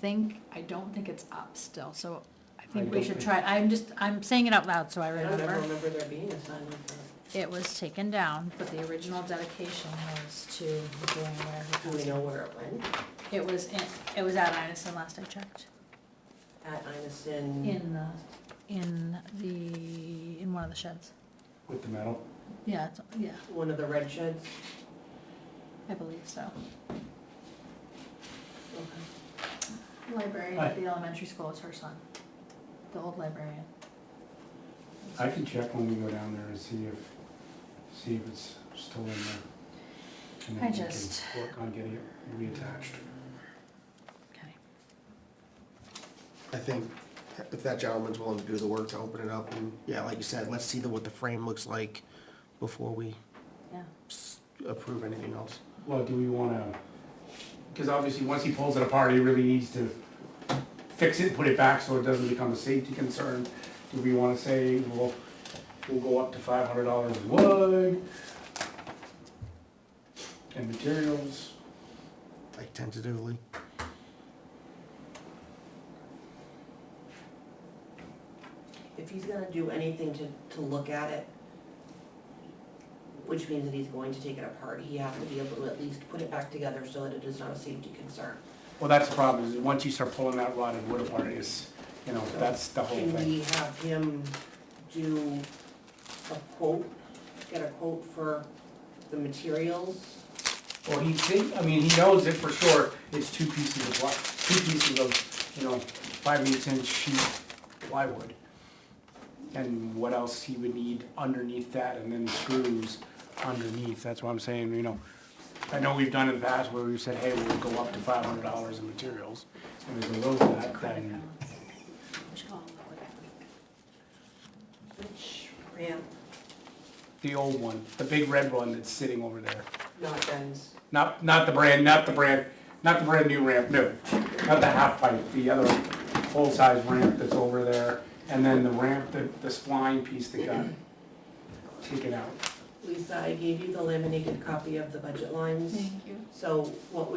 one. I don't think it's up still, so I I think we don't should think- try, I'm saying it out loud so I I don't ever remember. remember there being a sign like that. It was taken down, but the original dedication was to the boy where he Do passed we know away. where it went? It was at Inison last I checked, At Inison? in one of the sheds. with the metal. Yeah, yeah, One of the red sheds? I believe so. Okay. Librarian Hi. at the elementary school is her son, the old librarian. I can check when we go down there and see if it's still in there. And then I we can just- work on getting it reattached. Okay. I think if that gentleman's willing to do the work to open it up, and, yeah, like you said, let's see what the frame looks like before we Yeah. approve anything else. Well, do we wanna, because obviously, once he pulls it apart, he really needs to fix it, put it back so it doesn't become a safety concern. Do we wanna say, we'll go up to $500 in wood and materials? Like tentatively. If he's gonna do anything to look at it, which means that he's going to take it apart, he has to be able to at least put it back together so that it is not a safety concern. Well, that's the problem, is once you start pulling that rotted wood apart, that's the whole Can thing. we have him do a quote, get a quote for the materials? Well, he knows it for sure, it's two pieces of 5/8" sheet plywood. And what else he would need underneath that, and then screws underneath, that's what I'm saying, I know we've done in the past where we've said, hey, we'll go up to $500 in materials, and if we go to that, then, Which ramp, the old one, the big red one that's sitting over there. not Ben's? Not the brand new ramp, no, not the half pipe, the other full-size ramp that's over there, and then the ramp, the spline piece that got taken out. Lisa, I gave you the laminated copy of the budget lines. Thank you. So what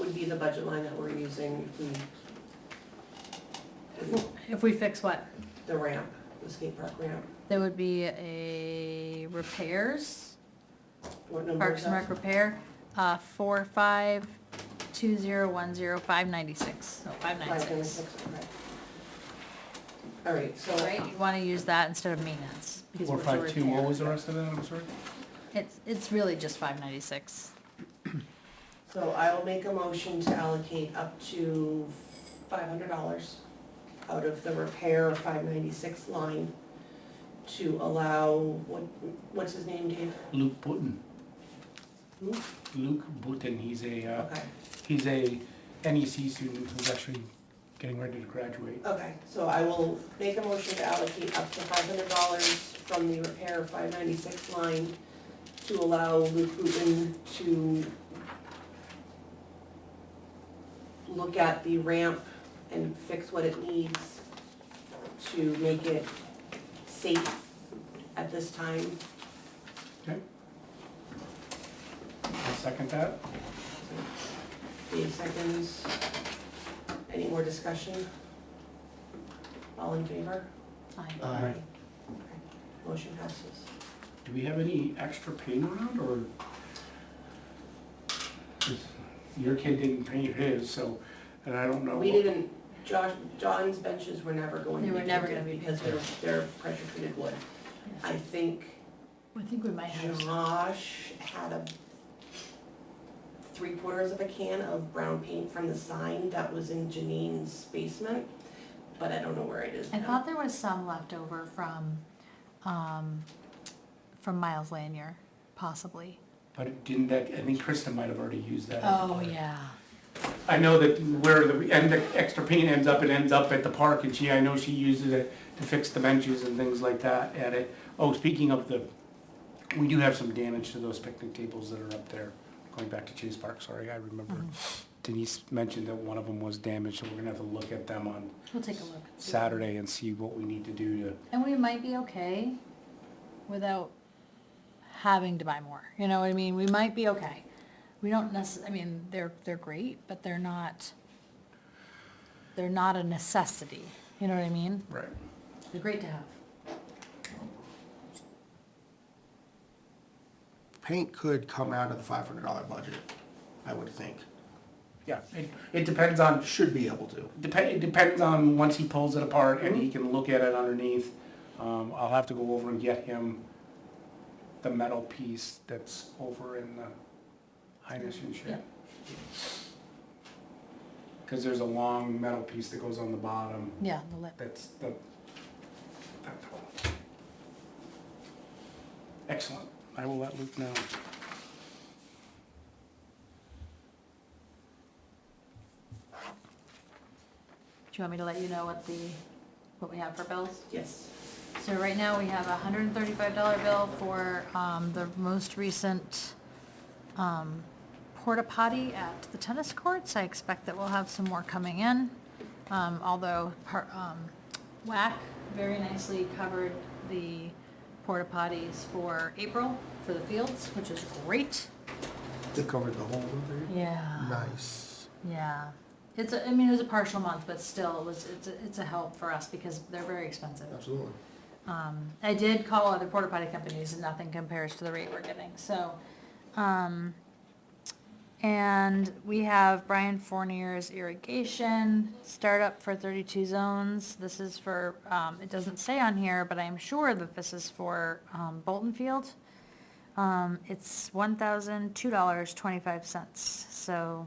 would be the budget line that we're using If we fix what? the ramp, the skate park ramp? There would be a repairs, What number Parks is and that? Rec repair, 452010 596, no, 596. 596, okay. All right, so. Right, you wanna use that instead of maintenance. because we're 452, what repair. was the rest of that, I'm sorry? It's really just 596. So I will make a motion to allocate up to $500 out of the repair 596 line to allow, what's his name, Dave? Luke Button. Who? Luke Button, he's a Okay, NEC student who's actually getting ready to graduate. okay, so I will make a motion to allocate up to $500 from the repair 596 line to allow Luke Button to look at the ramp and fix what it needs to make it safe at this time. Okay. I'll second that. Dave seconds. Any more discussion? All in favor? Aye. Aye. Okay. Motion passes. Do we have any extra paint around, or? 'Cause your kid didn't paint his, so, and I don't know. We didn't, John's benches were never going They to be were never painted gonna be because they're pressure treated wood. I think I think we might have. Josh had a 3/4 of a can of brown paint from the sign that was in Janine's basement, but I don't know where it is I now. thought there was some left over from Miles Lanier, possibly. But it didn't that, I think Krista might have already used that. Oh, yeah. I know that where the extra paint ends up, it ends up at the park, and I know she uses it to fix the benches and things like that at it. Oh, speaking of we do have some damage to those picnic tables that are up there, going back to Chase Park, sorry, I remember Denise mentioned that one of them was damaged, so we're gonna have to look at them on We'll take a look. Saturday and see what we need to do to, And we might be okay without having to buy more, you know what I mean? We might be okay. We don't I mean, they're great, but they're not a necessity, you know what I mean? right. They're great to have. Paint could come out of the $500 budget, I would think. Yeah, it depends on, Should be able to. it depends on once he pulls it apart and he can look at it underneath. I'll have to go over and get him the metal piece that's over in the Heinessen shed. Cause there's a long metal piece that goes on the bottom, Yeah, the lip. that's that. Excellent, I will let Luke know. Do you want me to let you know what we have for bills? Yes. So right now, we have a $135 bill for, the most recent, porta potty at the tennis courts. I expect that we'll have some more coming in. Although, WAC very nicely covered the porta potties for April for the fields, which is great. They covered the whole winter? Yeah. Nice. Yeah. It was a partial month, but still, it's a help for us because they're very expensive. Absolutely. I did call other porta potty companies and nothing compares to the rate we're getting, so. And we have Brian Fournier's irrigation startup for 32 zones. This is for, it doesn't say on here, but I am sure that this is for, Bolton Field. It's $1,002.25, so,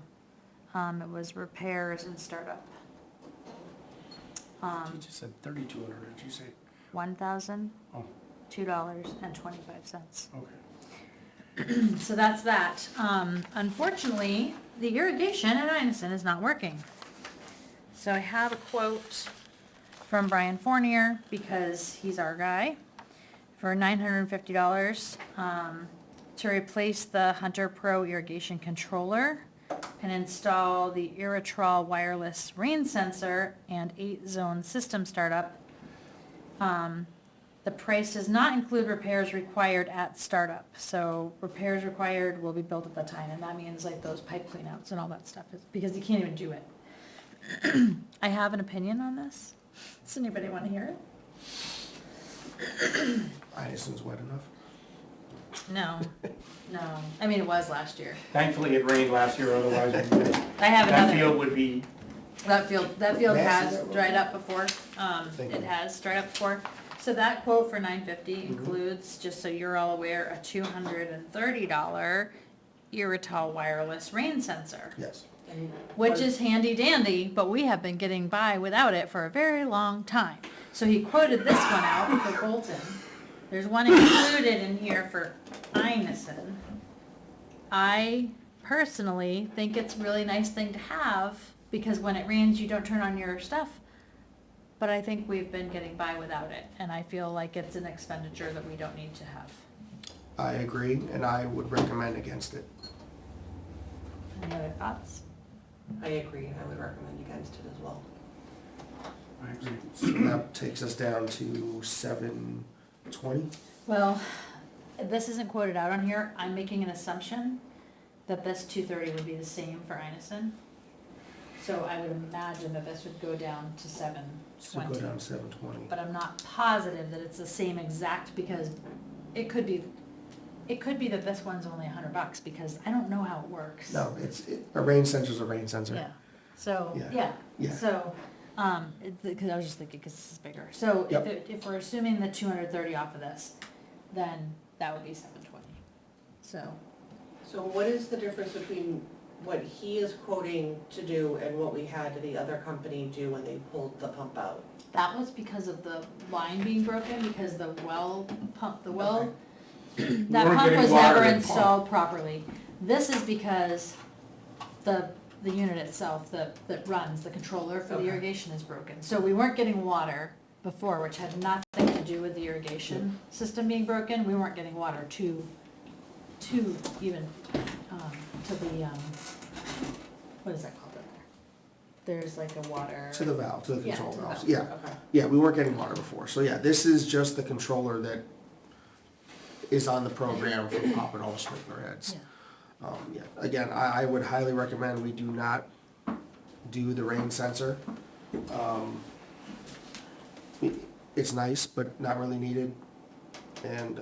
it was repairs and startup. You just said 3,200, did you say? $1,002.25. Okay. So that's that. Unfortunately, the irrigation at Einison is not working. So I have a quote from Brian Fournier, because he's our guy, for $950 to replace the Hunter Pro irrigation controller and install the Irritrol wireless rain sensor and 8-zone system startup. The price does not include repairs required at startup, so repairs required will be billed at the time, and that means like those pipe cleanouts and all that stuff, because you can't even do it. I have an opinion on this. Does anybody want to hear it? Addison's wet enough. No, I mean, it was last year. Thankfully, it rained last year, otherwise I have that another. field would be, That field has Massive. dried up before, Thank it you. has dried up before. So that quote for $950 includes, just so you're all aware, a $230 Irritrol wireless rain sensor, Yes. And which is handy dandy, but we have been getting by without it for a very long time. So he quoted this one out for Bolton. There's one included in here for Einison. I personally think it's a really nice thing to have, because when it rains, you don't turn on your stuff. But I think we've been getting by without it, and I feel like it's an expenditure that we don't need to have. I agree, and I would recommend against it. Any other thoughts? I agree, and I would recommend against it as well. I agree. So that takes us down to 720. Well, this isn't quoted out on here. I'm making an assumption that this $230 would be the same for Einison. So I would imagine that this would go down to seven So go twenty. down 720. But I'm not positive that it's the same exact, because it could be that this one's only $100, because I don't know how it works. No, a rain sensor's a rain sensor. Yeah, so, Yeah. yeah, Yeah. so, because I was just thinking, because this is bigger. So Yep. if we're assuming the 230 off of this, then that would be 720. So, So what is the difference between what he is quoting to do and what we had the other company do when they pulled the pump out? that was because of the line being broken, because the well pump, the well, We that weren't pump getting was water never in the installed properly. This is because the unit itself that runs, the controller for the Okay. irrigation is broken. So we weren't getting water before, which had nothing to do with the irrigation system being broken. We weren't getting water to even, to the, what is that called in there? There's like a water. To the valve, to the Yeah, control to the valves. valve. Yeah, Okay. yeah, we weren't getting water before. So yeah, this is just the controller that is on the program for popping all the sprinkler heads. Yeah. Yeah, again, I would highly recommend we do not do the rain sensor. It's nice, but not really needed. And,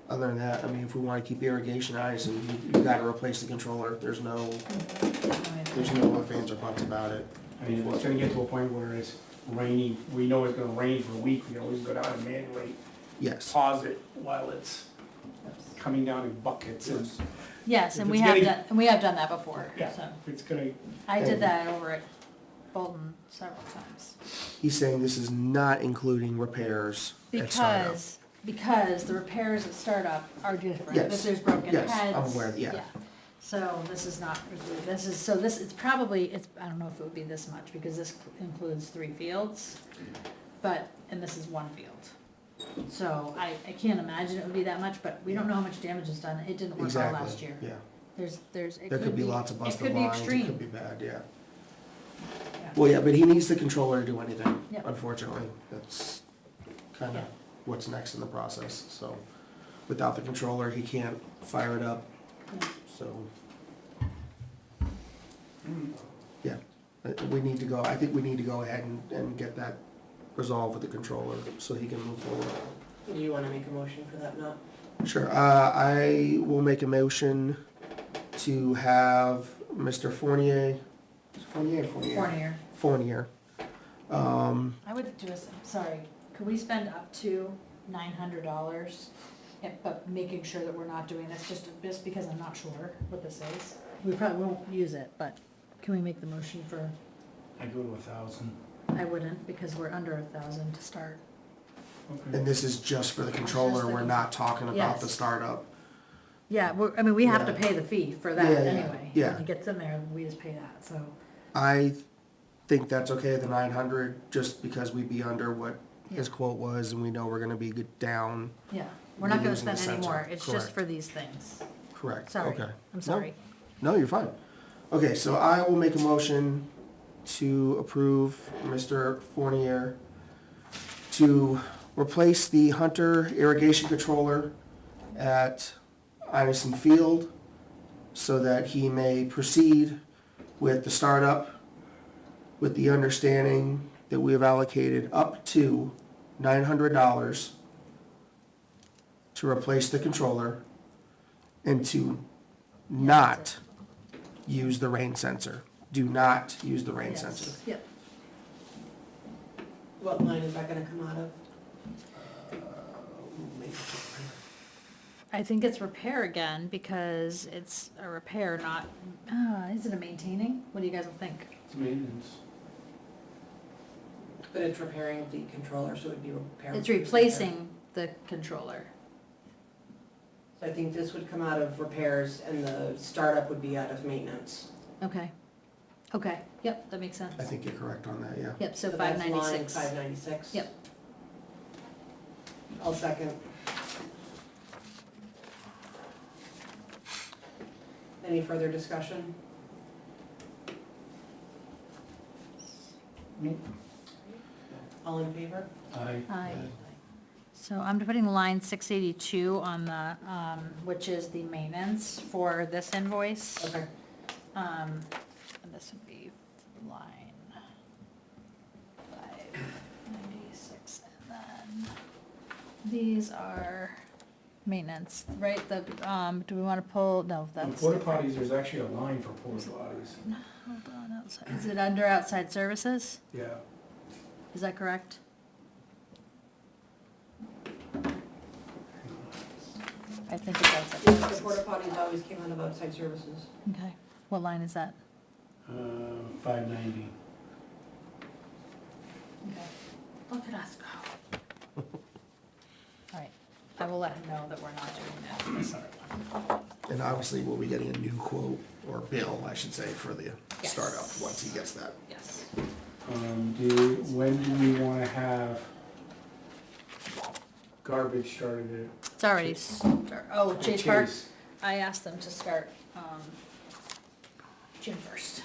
other than that, I mean, if we wanna keep irrigation eyes, and you gotta replace the controller, there's no fans or buts about it. I mean, it's gonna get to a point where it's raining, we know it's gonna rain for a week, we can always go down and manually Yes, pause it while it's coming down in buckets and, Yes, If and we it's have getting- done, and we have done that before, yeah, so. it's gonna, I did that over at Bolton several times. he's saying this is not including repairs at startup. Because the repairs at startup are different, Yes, if there's broken yes, heads. I'm aware, yeah. So this is not, it's probably, I don't know if it would be this much, because this includes 3 fields, and this is 1 field. So I can't imagine it would be that much, but we don't know how much damage is done, it didn't work all last Exactly, year. yeah. It There could be lots of it busted could be lines, it extreme. could be bad, yeah. Yeah. Well, yeah, but he needs the controller to do anything, Yep. unfortunately. That's kinda Yeah. what's next in the process, so. Without the controller, he can't fire it up, Yeah. so. Yeah, we need to go, I think we need to go ahead and get that resolved with the controller, so he can move forward. Do you wanna make a motion for that now? Sure, I will make a motion to have Mr. Fournier, is it Fournier or Fournier? Fournier. Fournier. I would do sorry, could we spend up to $900, but making sure that we're not doing this, just because I'm not sure what this is? We probably won't use it, but can we make the motion for, I go to 1,000. I wouldn't, because we're under 1,000 to start. Okay. And this is just for the controller, the we're not talking about the Yes. startup. Yeah, we have to Yeah. pay the fee for Yeah, that yeah, anyway. yeah. When it gets in there, we just pay that, so, I think that's okay, the 900, just because we'd be under what his Yeah. quote was, and we know we're gonna be down. yeah. We're not gonna Using the spend any more, sensor, it's just correct. for these things. Correct, Sorry, okay. I'm sorry. No, you're fine. Okay, so I will make a motion to approve Mr. Fournier to replace the Hunter irrigation controller at Iverson Field so that he may proceed with the startup with the understanding that we have allocated up to $900 to replace the controller and to not use the rain sensor. Do not use the rain Yes. sensor. Yep. What line is that gonna come out of? I think it's repair again, because it's a repair, not, is it a maintaining? What do you guys think? It's maintenance. But it's repairing the controller, so it'd be repairing. It's replacing the controller. So I think this would come out of repairs and the startup would be out of maintenance. Okay. Okay, yep, that makes sense. I think you're correct on that, yeah. Yep, so that's line 596. 596. Yep. I'll second. Any further discussion? All in favor? Aye. So I'm putting line 682 on the, which is the maintenance for this invoice. Okay. And this would be these are maintenance, right? The, do we wanna pull, no, On that's. porta potties, there's actually a line for porta potties. Hold on, outside, is it under outside services? Yeah. Is that correct? I think it's outside The services. porta potties always came out of outside services. Okay, what line is that? 590. Okay. Look at us go. All right, I will let him know that we're not doing that this other one. And obviously, we'll be getting a new quote, or bill, I should say, for the Yes. startup, once he gets that. Yes. When do we wanna have garbage started It's already, oh, at Chase Park, Chase? I asked them to start, June 1st.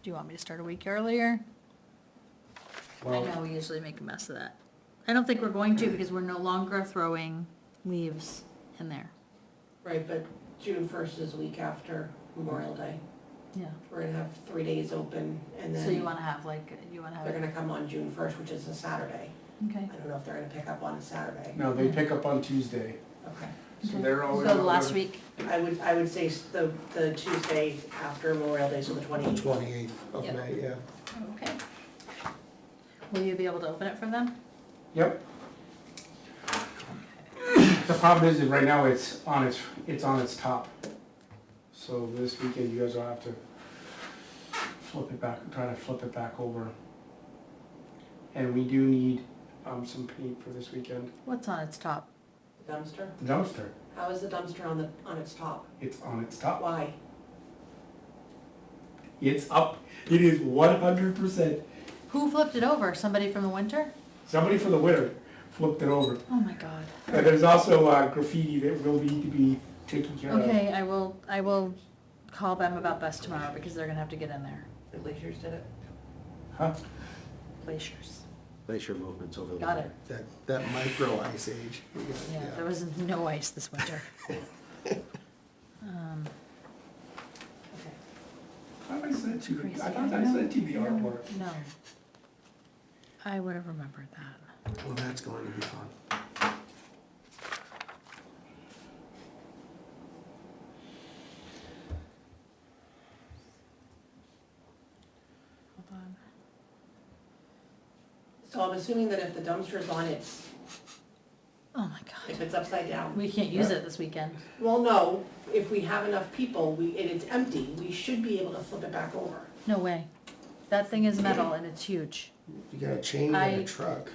Do you want me to start a week earlier? I Well, know we usually make a mess of that. I don't think we're going to because we're no longer throwing leaves in there. Right, but June 1st is a week after Memorial Day. Yeah. We're gonna have 3 days open, and So you then wanna have like, you wanna have they're it, gonna come on June 1st, which is a Saturday. okay. I don't know if they're gonna pick up on a Saturday. no, they pick up on Tuesday, Okay. so they're all. So the last week, I would say the Tuesday after Memorial Day, so the 28th. 28th of Yep. May, yeah. okay. Will you be able to open it for them? Yep. The problem is that right now it's on its top. So this weekend you guys will have to try to flip it back over. And we do need, some paint for this weekend. What's on its top? Dumpster? Dumpster, How is the dumpster on its top? it's on its top. Why? It's up, it is 100%. Who flipped it over? Somebody from the winter? Somebody from the winter flipped it over. Oh my god. And there's also graffiti that will need to be taken care of. Okay, I will call them about this tomorrow because they're gonna have to get in there. The Glaciers did it? Huh? Glaciers. Glacier movements over the Got winter. it. That micro ice age. we got, Yeah, there was no ice this winter. Okay. I thought I sent you, Crazy. I thought I sent you the artwork. No. I would have remembered that. Well, that's going to be fun. Hold on. So I'm assuming that if the dumpster's on its, Oh my god. if it's upside down. We can't use it this weekend. Well, no, if we have enough people, and it's empty, we should be able to flip it back over. No way. That thing is metal and it's huge. You got a chain and I- a truck.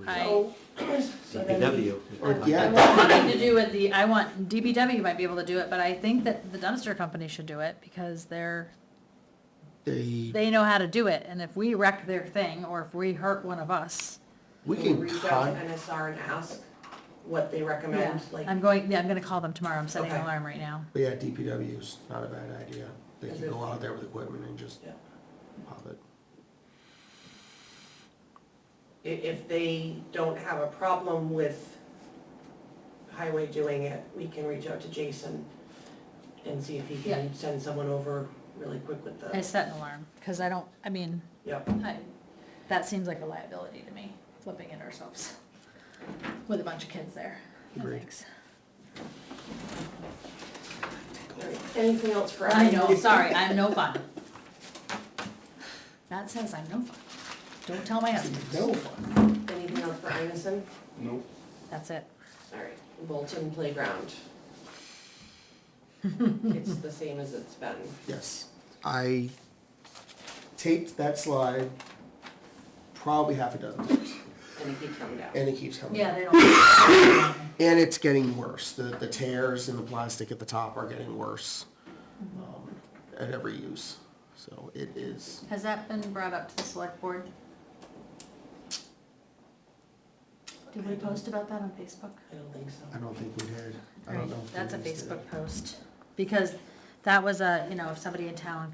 I So then we- DPW. Or, I yeah, want nothing to do with I want, DPW might be able to do it, but I think that the dumpster company should do it because they know how to do it. And if we wreck their thing or if we hurt one of us, we Can we can reach out con, to NSR and ask what they recommend, like, I'm gonna call them tomorrow. I'm setting an Okay. alarm right now. but yeah, DPW's not a bad idea. They Is can it- go out there with equipment and just Yeah. pop it. if they don't have a problem with highway doing it, we can reach out to Jason and see if he Yeah. can send someone over really quick with I the, set an alarm because yep. that seems like a liability to me, flipping it ourselves with a bunch of kids there. No Agreed. thanks. All right. Anything else for us? I know, sorry, I'm no fun. That says I'm no fun. Don't tell my husband. No fun. Anything else for Imison? Nope. That's it. All right, Bolton Playground. It's the same as it's been. Yes. I taped that slide probably half a dozen times, And it keeps coming down. and it keeps coming. Yeah, they don't. And it's getting worse. The tears in the plastic at the top are getting worse at every use. So it is. Has that been brought up to the select board? Did we post about that on Facebook? I don't think so. I don't think we did. I don't know. if That's a we did. Facebook post, because that was if somebody in town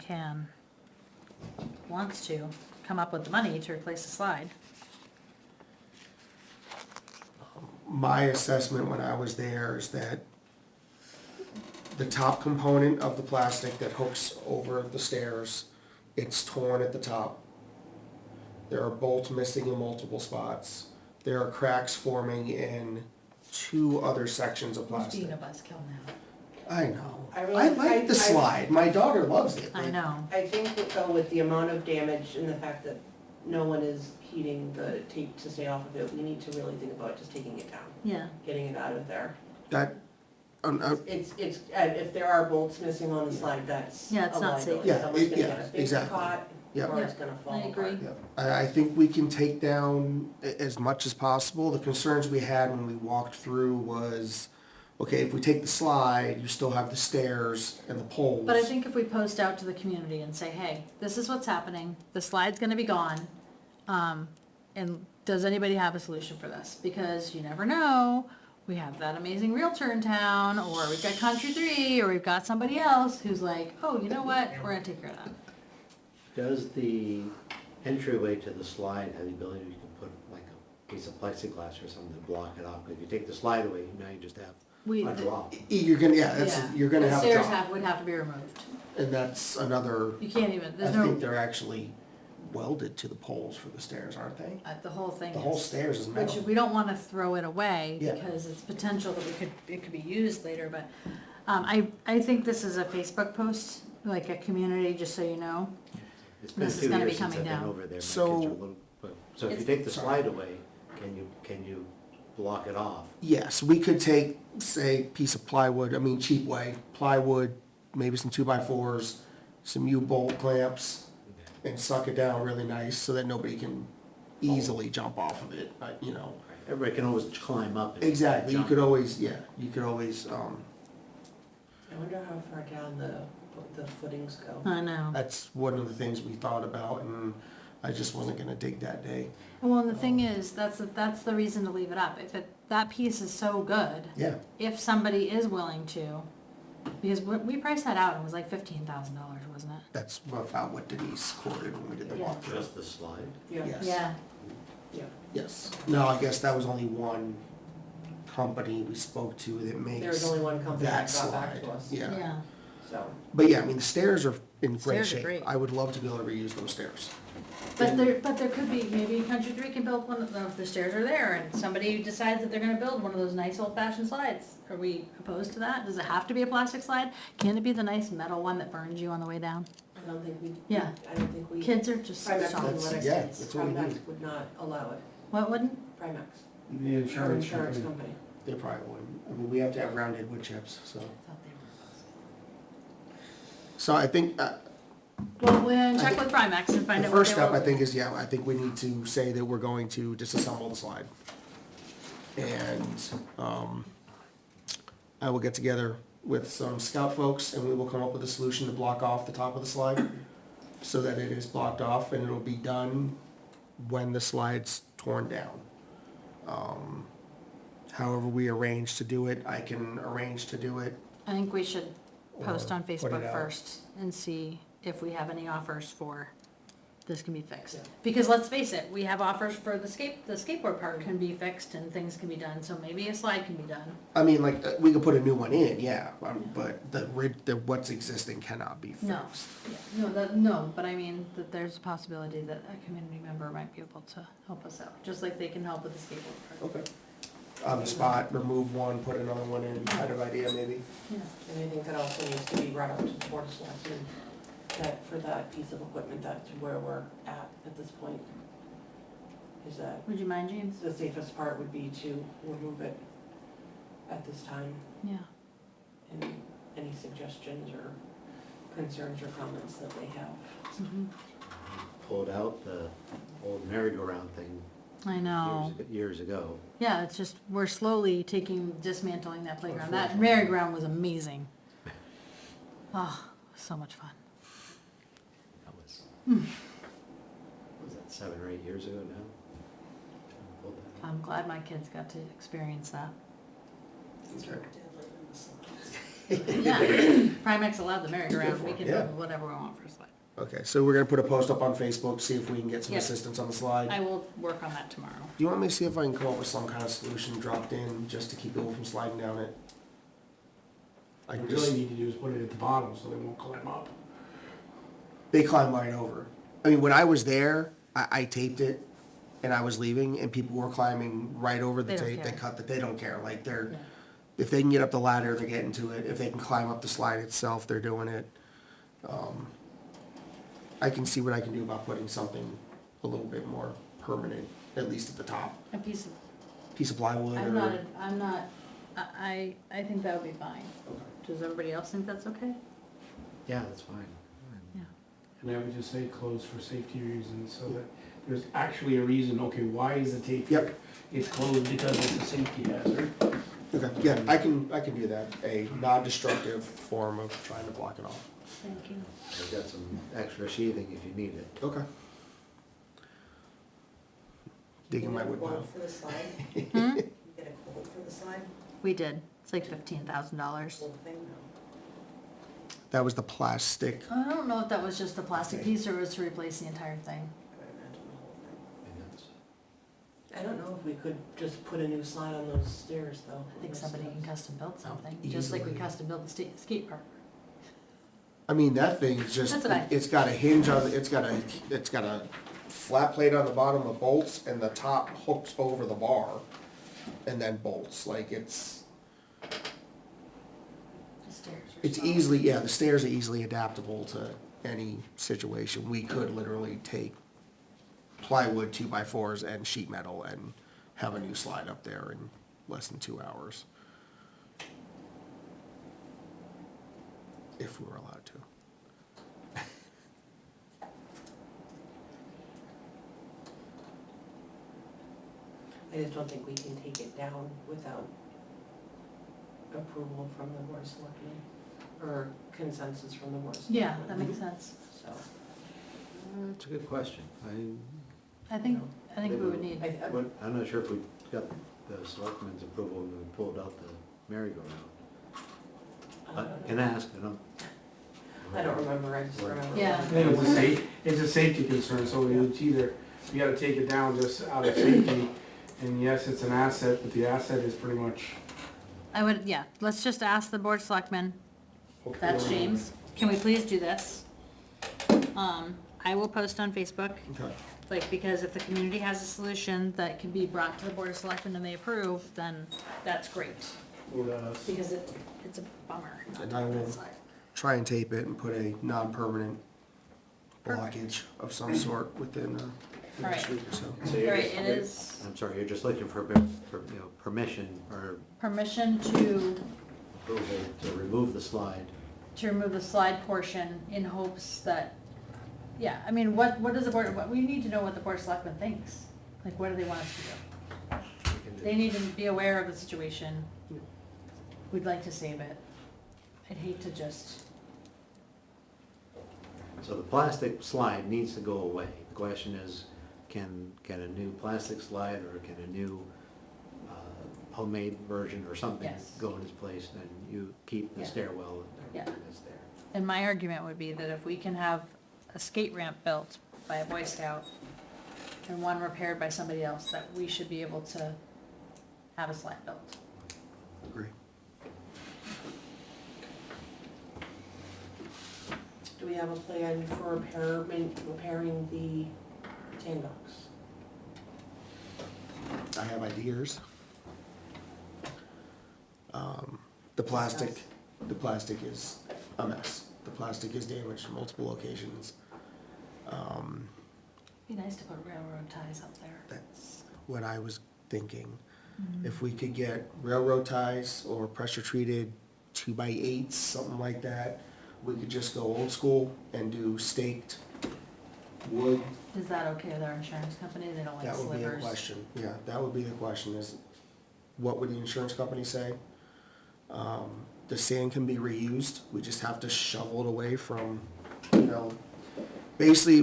wants to come up with the money to replace the slide. My assessment when I was there is that the top component of the plastic that hooks over the stairs, it's torn at the top. There are bolts missing in multiple spots. there are cracks forming in 2 other sections of plastic. buzzkill now. I know. I really- I like the I- slide. My daughter loves it. I know. I think that though with the amount of damage and the fact that no one is heating the tape to stay off of it, we need to really think about just taking it down, Yeah. getting it out of there. That, It's, if there are bolts missing on the slide, that's Yeah, it's a not safe. liability. Yeah, Someone's gonna yeah, get a finger exactly. caught, Yeah. or it's gonna fall I agree. apart. yeah. I think we can take down as much as possible. The concerns we had when we walked through was, okay, if we take the slide, you still have the stairs and the poles. But I think if we post out to the community and say, hey, this is what's happening, the slide's gonna be gone, and does anybody have a solution for this? Because you never know, we have that amazing realtor in town, or we've got Country 3, or we've got somebody else who's like, oh, you know what, we're gonna take care of that. Does the entryway to the slide have the ability, you can put like a piece of plexiglass or something to block it off? If you take the slide away, now you just have a drop. You're gonna, yeah, that's, Yeah. you're gonna have a The stairs drop. would have to be removed. And that's another, You can't even, I there's think no, they're actually welded to the poles for the stairs, aren't they? the whole thing The whole is, stairs is which metal. we don't wanna throw it away, Yeah. because it's potential that it could be used later, but, I think this is a Facebook post, like a community, just so you know. It's been This is 2 gonna be years since coming I've been down. over there. My kids So- are little, so if you It's- take the slide away, can you block it off? Yes, we could take, say, piece of plywood, I mean, cheap way, plywood, maybe some 2x4s, some U-bolt clamps, and suck it down really nice so that nobody can easily jump off of it, you know. Everybody can always climb up. and Exactly, you jump. could always, yeah, you could always, I wonder how far down the footings go. I know. that's one of the things we thought about, and I just wasn't gonna dig that day. Well, and the thing is, that's the reason to leave it up. If that piece is so good, Yeah, if somebody is willing to, because we priced that out, it was like $15,000, wasn't it? that's about what Denise quoted when we did the Yeah. walkthrough. Just the slide? Yes. Yeah. Yeah. Yes, no, I guess that was only one company we spoke to that makes There was only one company that that got back slide, to us. yeah. Yeah. So, But yeah, I mean, the stairs are in great Stairs are shape. great. I would love to be able to reuse those stairs. But there could be, maybe Country 3 can build one of the, if the stairs are there and somebody decides that they're gonna build one of those nice old fashioned slides. Are we opposed to that? Does it have to be a plastic slide? Can it be the nice metal one that burns you on the way down? I don't think we. Yeah. I don't think we. Kids are just Primex soft. wouldn't let us, Yeah, that's what we Primex need. would not allow it. What wouldn't? Primex, The our insurance insurance company. company. They probably wouldn't. I mean, we have to have rounded wood chips, so. I thought they were. So I think, Well, we'll check think with Primex and find the out what first they step, will. I think, is, yeah, I think we need to say that we're going to disassemble the slide. And, I will get together with some scout folks and we will come up with a solution to block off the top of the slide so that it is blocked off and it'll be done when the slide's torn down. However we arrange to do it, I can arrange to do it. I think we should post Or on put it Facebook out. first and see if we have any offers for this can be fixed. Because let's face it, we have offers for the skateboard park can be fixed and things can be done, so maybe a slide can be done. I mean, like, we could put a new one in, yeah, but the what's existing cannot be No, fixed. yeah, no, but I mean, that there's a possibility that a community member might be able to help us out, just like they can help with the skateboard park. Okay. On the spot, remove one, put another one in, kind of idea maybe. Yeah. And I think that also needs to be brought up to the board of selectmen, that for that piece of equipment, that's where we're at this point. Is that Would you mind, James? the safest part would be to remove it at this time, Yeah. and any suggestions or concerns or comments that they have. Mhm. Pulled out the old merry-go-round thing I know. years ago. Yeah, it's just, we're slowly dismantling that playground. That merry-go-round was amazing. Oh, so much fun. That was, was that 7 or 8 years ago now? Pulled that out. I'm glad my kids got to experience that. Yeah, Primex allowed the merry-go-round, we can Yeah. do whatever we want for a slide. Okay, so we're gonna put a post up on Facebook, see if we can get some Yep. assistance on the slide. I will work on that tomorrow. Do you want me to see if I can come up with some kind of solution dropped in just to keep people from sliding down it? I What can we just, really need to do is put it at the bottom so they won't climb up. they climb right over. I mean, when I was there, I taped it and I was leaving, and people were climbing right over the They don't tape, they care. cut that, they don't care, like, they're, Yeah. if they can get up the ladder, they're getting to it, if they can climb up the slide itself, they're doing it. I can see what I can do about putting something a little bit more permanent, at least at the top, A piece of, piece of plywood I'm or. not, I think that would be fine. Does everybody else think that's okay? Yeah, that's fine. Yeah. And I would just say closed for safety reasons, so that there's actually a reason, okay, why is the tape here? Yep. It's closed because it's a safety hazard. Okay, yeah, I can do that, a non-destructive form of trying to block it off. Thank you. I've got some extra sheathing if you need it. Okay. Digging my wood pile. For the slide? Hmm? You get a quote for the slide? We did. It's like $15,000. Whole thing, no? That was the plastic. I don't know if that was just the plastic piece or was to replace the entire thing. I imagine the whole thing. And that's- I don't know if we could just put a new slide on those stairs, though. I think somebody can custom build something, just like we Easily. custom built the skate park. I mean, that thing's just, That's what I- it's got a hinge on, it's got a flat plate on the bottom of bolts, and the top hooks over the bar, and then bolts, like it's, The stairs are it's solid. easily, yeah, the stairs are easily adaptable to any situation. We could literally take plywood 2x4s and sheet metal and have a new slide up there in less than 2 hours. If we were allowed to. I just don't think we can take it down without approval from the board of selectmen, or consensus from the board of selectmen. Yeah, that makes sense. So, That's a good question. I think we would need, I'm not sure if we got the selectmen's approval when we pulled out the merry-go-round. I can ask, I don't remember, I just remember. Yeah. I think it's a safety concern, so it's either, you gotta take it down just out of safety, and yes, it's an asset, but the asset is pretty much. I would, yeah, let's just ask the board of selectmen. okay. That's James. Can we please do this? I will post on Facebook, Okay. like, because if the community has a solution that can be brought to the board of selectmen and they approve, then that's great. Because it's a bummer. not And to I have that will- slide. Try and tape it and put a non-permanent blockage of some sort within the next Alright. week or so. So you're Right, just- it is I'm sorry, you're just looking for, permission or permission to approval to remove the slide. remove the slide portion in hopes that, yeah, I mean, what does the board, we need to know what the board of selectmen thinks. Like, what do they want us to do? We can do- They need to be aware of the situation. We'd like to save it. I'd hate to just, So the plastic slide needs to go away. The question is, can a new plastic slide or can a new homemade version or something Yes. go in its place, and you keep the Yeah. stairwell Yeah. that's there? and my argument would be that if we can have a skate ramp built by a Boy Scout and one repaired by somebody else, that we should be able to have a slide built. Agree. Do we have a plan for repairing the tan box? I have ideas. The plastic is a mess. The plastic is damaged in multiple locations. Be nice to put railroad ties up there. That's what I was thinking. If we could get railroad ties or pressure treated 2x8s, something like that, we could just go old school and do staked wood. Is that okay with our insurance company? They don't like That would be a slivers. question. Yeah, that would be the question is, what would the insurance company say? The sand can be reused. We just have to shovel it away from, basically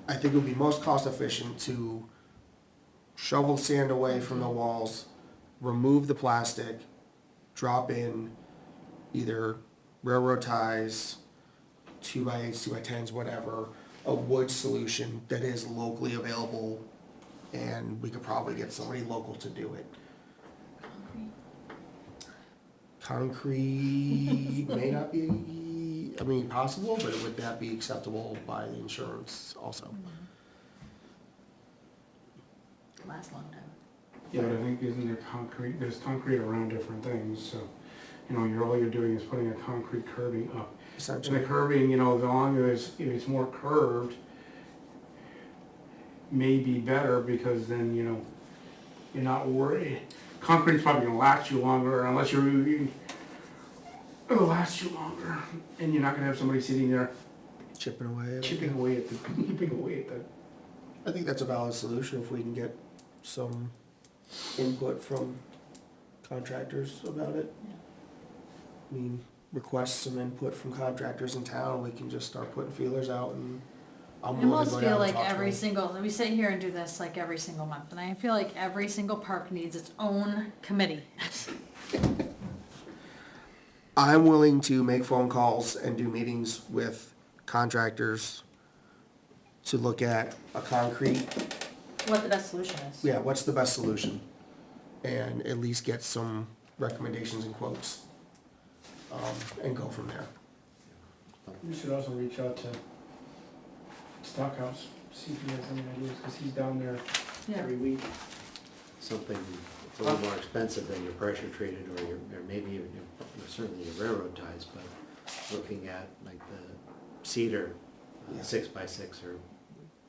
I think it would be most cost efficient to shovel sand away from the walls, remove the plastic, drop in either railroad ties, 2x8s, 2x10s, whatever, a wood solution that is locally available, and we could probably get somebody local to do it. Concrete may not be, possible, but would that be acceptable by the insurance also? last a long time. Yeah, but I think isn't there concrete, there's concrete around different things, so, all you're doing is putting a concrete curbing up. And the Essentially, curbing, the longer if it's more curved, may be better, because then, you're not worried. Concrete's probably gonna last you longer, unless it'll last you longer, and you're not gonna have somebody sitting there chipping away at it. chipping away at the, I think that's a valid solution if we can get some input from contractors about it. I mean, request some input from contractors in town, we can just start putting feelers out, and I'm I willing to almost go feel down and like talk to every them. single, we sit here and do this like every single month, and I feel like every single park needs its own committee. I'm willing to make phone calls and do meetings with contractors to look at a concrete, What the best solution is. yeah, what's the best solution? And at least get some recommendations and quotes, and go from there. We should also reach out to Stockhouse, see if he has any ideas, because he's down there Yeah. every week. Something a little more expensive than your pressure treated or maybe even certainly your railroad ties, but looking at like the cedar, Yeah. 6x6 or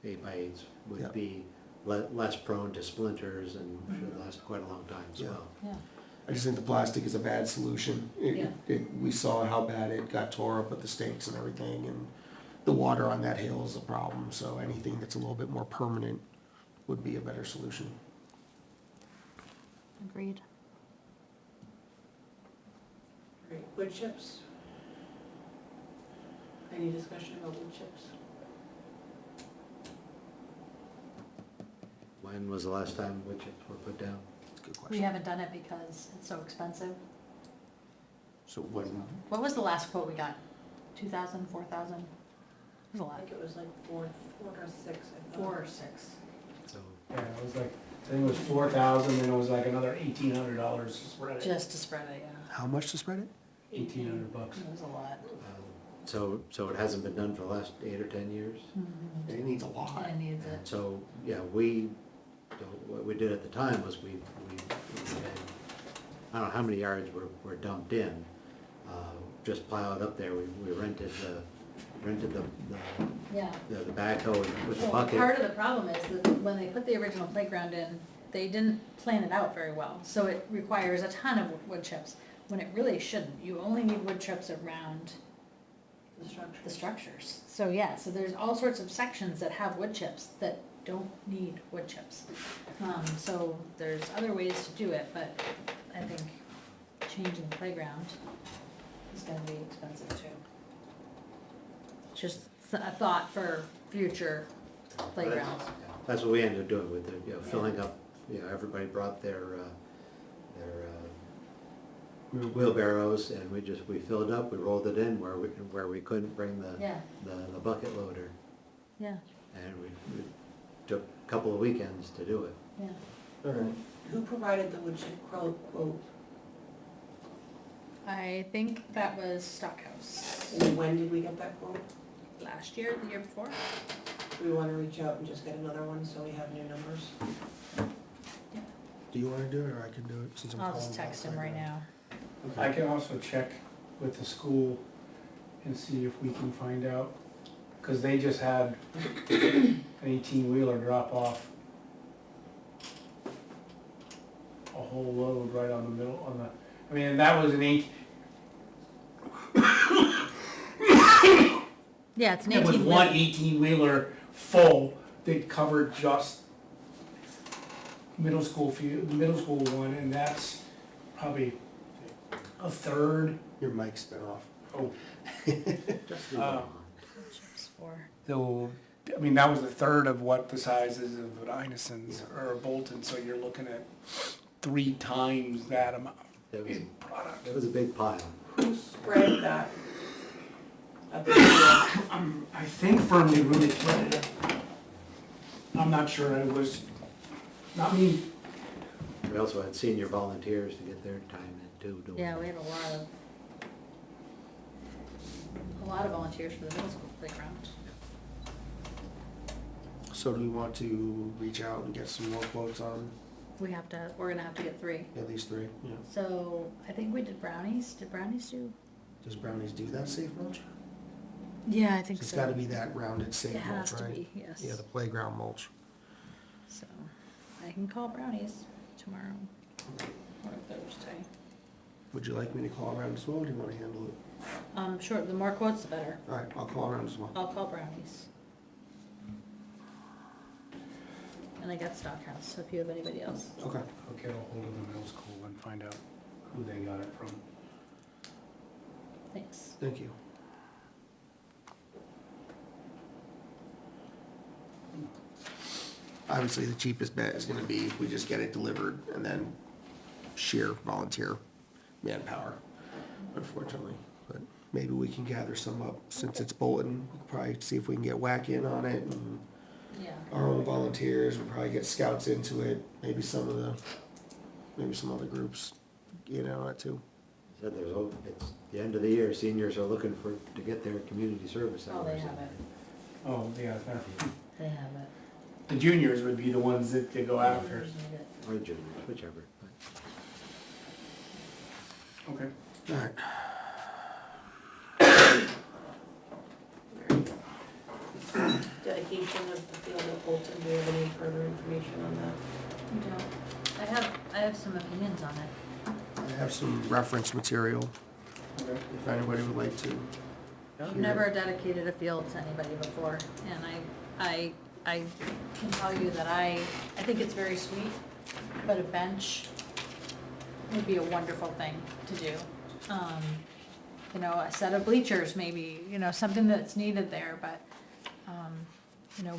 8x8s Yeah. would be less prone to splinters and should last quite a long time as Yeah. well. Yeah. I just think the plastic is a bad solution. We saw how bad it got tore up with the stakes and everything, and the water on that hill is a problem, so anything that's a little bit more permanent would be a better solution. Agreed. Right, wood chips? Any discussion about wood chips? When was the last time wood chips were put down? That's a good We question. haven't done it because it's so expensive. So when, What was the last quote we got? 2,000, 4,000? It was a I lot. think it was like four or six, I thought. 4 or 6. So Yeah, it was like, I think it was 4,000, then it was like another $1,800 to spread it. Just to spread it, yeah. how much to spread it? $1,800. It was a lot. so it hasn't been done for the last 8 or 10 years? It needs a lot. It needs it. And so, yeah, what we did at the time was we had, I don't know how many yards were dumped in, just plowed up there, we rented the Yeah. backhoe with the Well, bucket. part of the problem is that when they put the original playground in, they didn't plan it out very well. So it requires a ton of wood chips, when it really shouldn't. You only need wood chips around The structure. the structures. So yeah, so there's all sorts of sections that have wood chips that don't need wood chips. So there's other ways to do it, but I think changing the playground is gonna be expensive too. Just a thought for future playgrounds. That's what we ended up doing with the, filling up, everybody brought their wheelbarrows, and we filled up, we rolled it in where we couldn't bring Yeah, the bucket loader, yeah, and we took a couple of weekends to do it. yeah. All right. Who provided the wood chip quote? I think that was Stockhouse And when did we get that quote? last year, the year before. Do we wanna reach out and just get another one so we have new numbers? Do you wanna do it, or I can do it since I'm I'll calling? just text him right now. I can also check with the school and see if we can find out, because they just had an 18-wheeler drop off a whole load right on the middle, and that was an Yeah, it's an it was 18 one 18-wheeler full that covered just middle school one, and that's probably a third. Your mic's been off. Oh, Just leave it on. though, I mean, that was a third of what the size is of an Ineson's or a Bolton, so you're looking at 3 times that amount It was, in product. it was a big pile. Who sprayed that? At the school? I think firmly rooted planted it. I'm not sure, it was, not me. We also had senior volunteers to get their time in too, doing. Yeah, we had a lot of volunteers for the middle school playground. So do we want to reach out and get some more quotes on we're gonna have to get 3. at least 3? Yeah. So I think we did brownies. Did brownies do? Does Brownies do that safe mulch? Yeah, I think It's so. gotta be that rounded safe It has mulch, to right? be, yes. Yeah, the playground mulch. So I can call brownies tomorrow or Thursday. Would you like me to call around as well, or do you wanna handle it? Sure, the more quotes, the better. All right, I'll call around as well. I'll call brownies. And I got Stockhouse, so if you have anybody else. Okay. I'll get a hold of the middle school and find out who they got it from. Thanks. Thank you. Obviously, the cheapest bet is gonna be if we just get it delivered and then sheer volunteer manpower, unfortunately. But maybe we can gather some up, since it's Bolton, we could probably see if we can get whack in on it, and Yeah. our own volunteers, we'll probably get scouts into it, maybe some other groups, it too. Said it's the end of the year, seniors are looking to get their community service Oh, hours. they have it. Oh, yeah, They have it. the juniors would be the ones that they go after. Need it. Or juniors, whichever. Okay. All right. Dedication of the field at Bolton, do you have any further information on that? You don't. I have some opinions on it. I have some reference material, Okay. if anybody would like to. I've never dedicated a field to anybody before, and I can tell you that I think it's very sweet, but a bench would be a wonderful thing to do. A set of bleachers maybe, something that's needed there, but,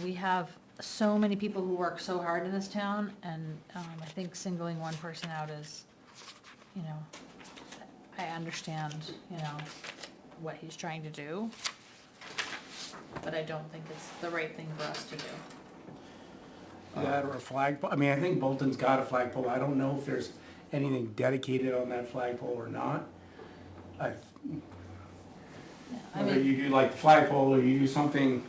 we have so many people who work so hard in this town, and, I think singling one person out is, I understand, what he's trying to do, but I don't think it's the right thing for us to do. That or a flagpole, I mean, I think Bolton's got a flagpole, I don't know if there's anything dedicated on that flagpole or not. Yeah, I Whether mean, you do like the flagpole or you do something,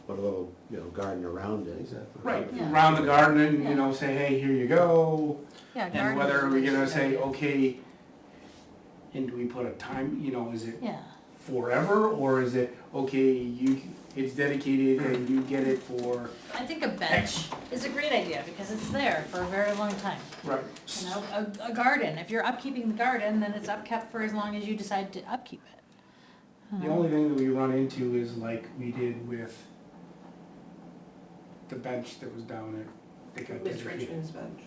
Put a little, garden around it. right, Yeah. around the garden and, Yeah. say, hey, here you go. yeah, And garden. whether we're gonna is a say, good idea. okay, and do we put a time, is it Yeah, forever, or is it, okay, it's dedicated and you get it for, I think a bench is a great idea, because it's there for a very long time. right, A garden, if you're upkeeping the garden, then it's upkept for as long as you decide to upkeep it. the only thing that we run into is like we did with the bench that was down at, that got Miss dedicated, Richmond's bench.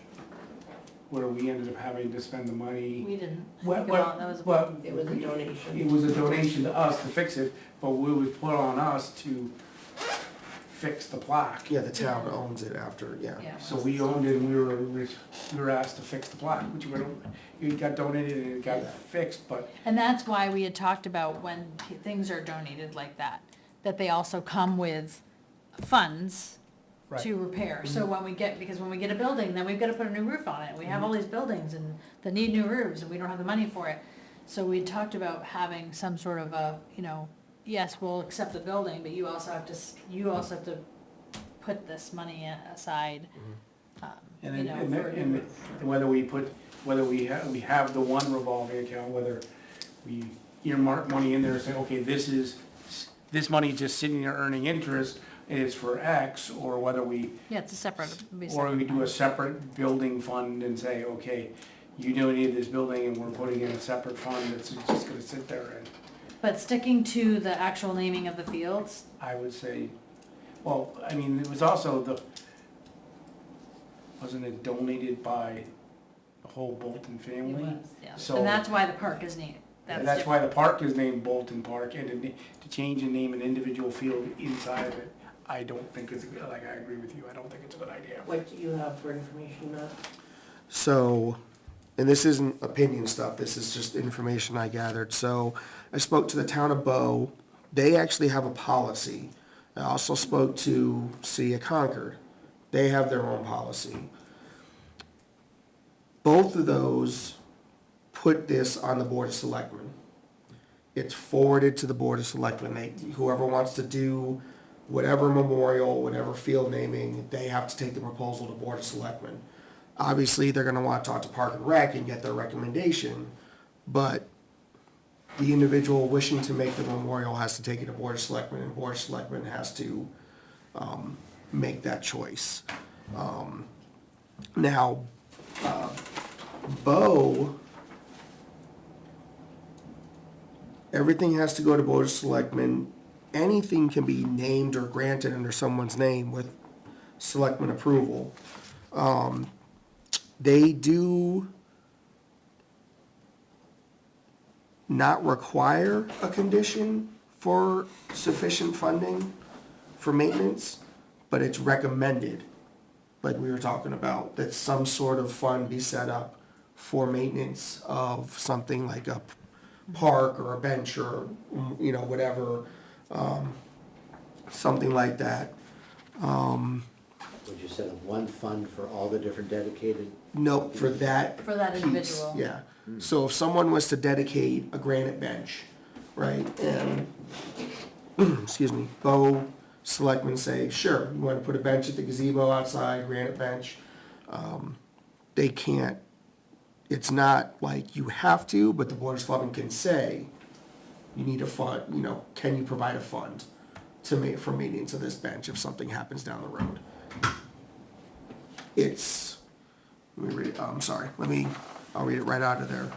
where we ended up having to spend the money. We didn't. I Well, think well, that was, well, It was a donation. it was a donation to us to fix it, but we would put on us to fix the plaque. Yeah, the town owns it after, yeah. yeah. So we owned it and we were asked to fix the plaque, which it got donated and it got fixed, but And that's why we had talked about when things are donated like that they also come with funds Right. to repair. So when we get a building, then we've gotta put a new roof on it. We have all these buildings and that need new roofs and we don't have the money for it. So we talked about having some sort of a, yes, we'll accept the building, but you also have to put this money aside. And you then, know, and for- then, and whether we have the one revolving account, whether we earmark money in there and say, okay, this money is just sitting there earning interest, and it's for X, or whether we, Yeah, it's a separate, or we do a separate building fund and say, okay, you donated this building and we're putting in a separate fund that's just gonna sit there, and But sticking to the actual naming of the fields, I would say, well, I mean, it was also wasn't it donated by the whole Bolton family? yeah. So- And that's why the park is named. And that's why the park is named Bolton Park, and to change and name an individual field inside of it, I don't think it's, I agree with you, I don't think it's a good idea. What do you have for information, Matt? So, and this isn't opinion stuff, this is just information I gathered. So I spoke to the town of Bow. They actually have a policy. I also spoke to City of Concord. They have their own policy. Both of those put this on the Board of Selectmen. It's forwarded to the Board of Selectmen. Whoever wants to do whatever memorial, whatever field naming, they have to take the proposal to Board of Selectmen. Obviously, they're gonna want to talk to Park and Rec and get their recommendation, but the individual wishing to make the memorial has to take it to Board of Selectmen, and Board of Selectmen has to, make that choice. Now, Bo, everything has to go to Board of Selectmen. Anything can be named or granted under someone's name with selectmen approval. They do not require a condition for sufficient funding for maintenance, but it's recommended, like we were talking about, that some sort of fund be set up for maintenance of something like a park or a bench or, you know, whatever, something like that. Would you set up one fund for all the different dedicated? Nope, for that. For that piece, individual. Yeah. So if someone was to dedicate a granite bench, right, and, excuse me, Bo selectmen say, sure, you wanna put a bench at the gazebo outside, granite bench, they can't, it's not like you have to, but the Board of Selectmen can say, you need a fund, you know, can you provide a fund to make, for maintenance of this bench if something happens down the road? It's, let me read it, I'm sorry, I'll read it right out of there.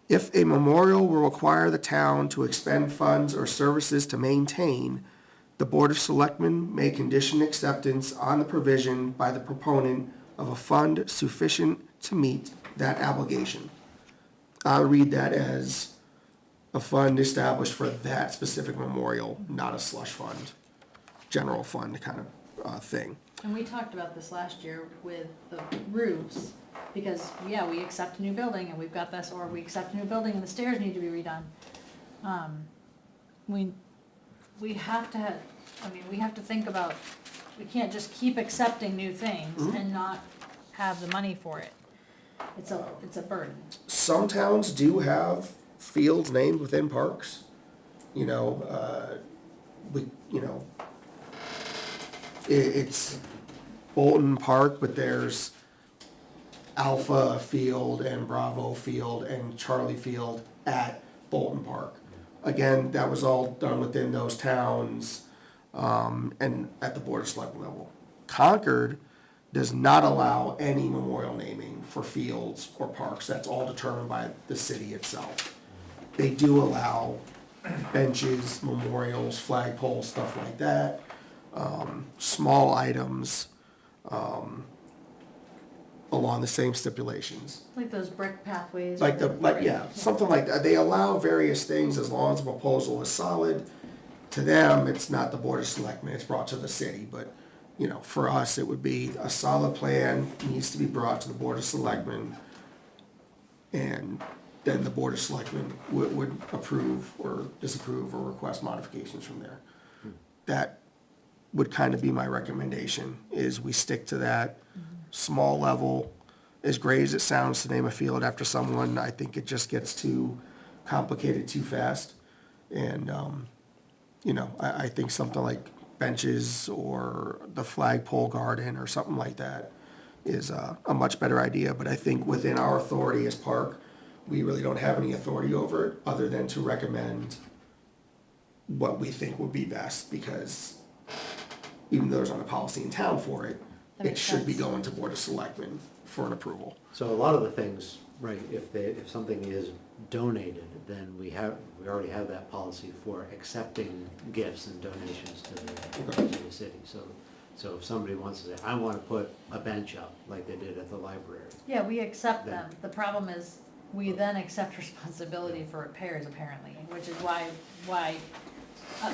If a memorial will require the town to expend funds or services to maintain, the Board of Selectmen may condition acceptance on the provision by the proponent of a fund sufficient to meet that obligation. I'll read that as a fund established for that specific memorial, not a slush fund, general fund kind of thing. And we talked about this last year with the roofs, because, yeah, we accept a new building and we've got this, or we accept a new building and the stairs need to be redone. We have to, we have to think about, we can't just keep accepting new things and not have the money for it. It's a burden. Some towns do have fields named within parks. You know, it's Bolton Park, but there's Alpha Field and Bravo Field and Charlie Field at Bolton Park. Again, that was all done within those towns, and at the Board of Selectmen level. Concord does not allow any memorial naming for fields or parks. That's all determined by the city itself. They do allow benches, memorials, flagpoles, stuff like that, small items, along the same stipulations. Like those brick pathways. Something like that. They allow various things as long as the proposal is solid. To them, it's not the Board of Selectmen, it's brought to the city, but, you know, for us, it would be a solid plan, needs to be brought to the Board of Selectmen, and then the Board of Selectmen would approve or disapprove or request modifications from there. That would kind of be my recommendation, is we stick to that small level. As great as it sounds to name a field after someone, I think it just gets too complicated too fast. And, you know, I think something like benches or the flagpole garden or something like that is a much better idea. But I think within our authority as park, we really don't have any authority over it other than to recommend what we think would be best, because even though there's not a policy in town for it, That it makes should be sense. going to Board of Selectmen for an approval. So a lot of the things, right, if something is donated, then we already have that policy for accepting gifts and donations to the city. So if somebody wants to say, I want to put a bench up, like they did at the library. Yeah, we accept them. The problem is, we then accept responsibility for repairs apparently, which is why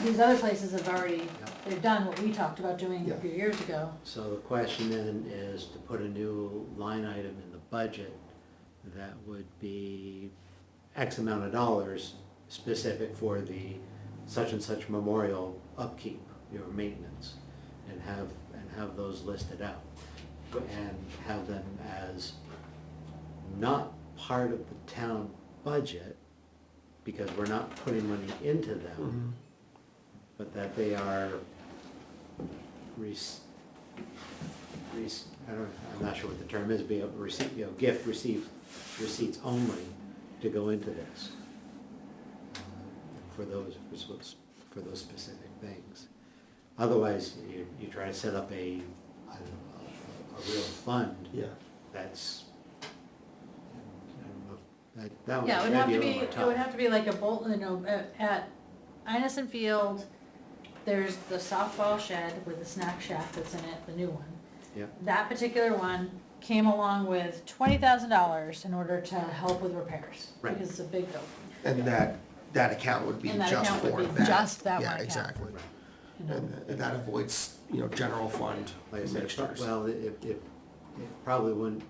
these other places have already, they've done what we talked about doing a few years ago. So the question then is to put a new line item in the budget that would be X amount of dollars specific for the such and such memorial upkeep, your maintenance, and have those listed out. And have them as not part of the town budget, because we're not putting money into them. but that they are I'm not sure what the term is, be able to receive, receipts only to go into this. For those specific things. Otherwise, you try to set up a real fund Yeah. that's, I don't know, that one Yeah, it would might have be to a be, little more it would tough. have to be like a bolt, at Inison Field, there's the softball shed with the snack shack that's in it, the new one. Yeah, That particular one came along with $20,000 in order to help with repairs. Right. Because it's a big building. And that account would be And that just account would for be that. just that one Yeah, account. exactly. you know. And that avoids, general fund like I said, mixtures. well, it probably wouldn't,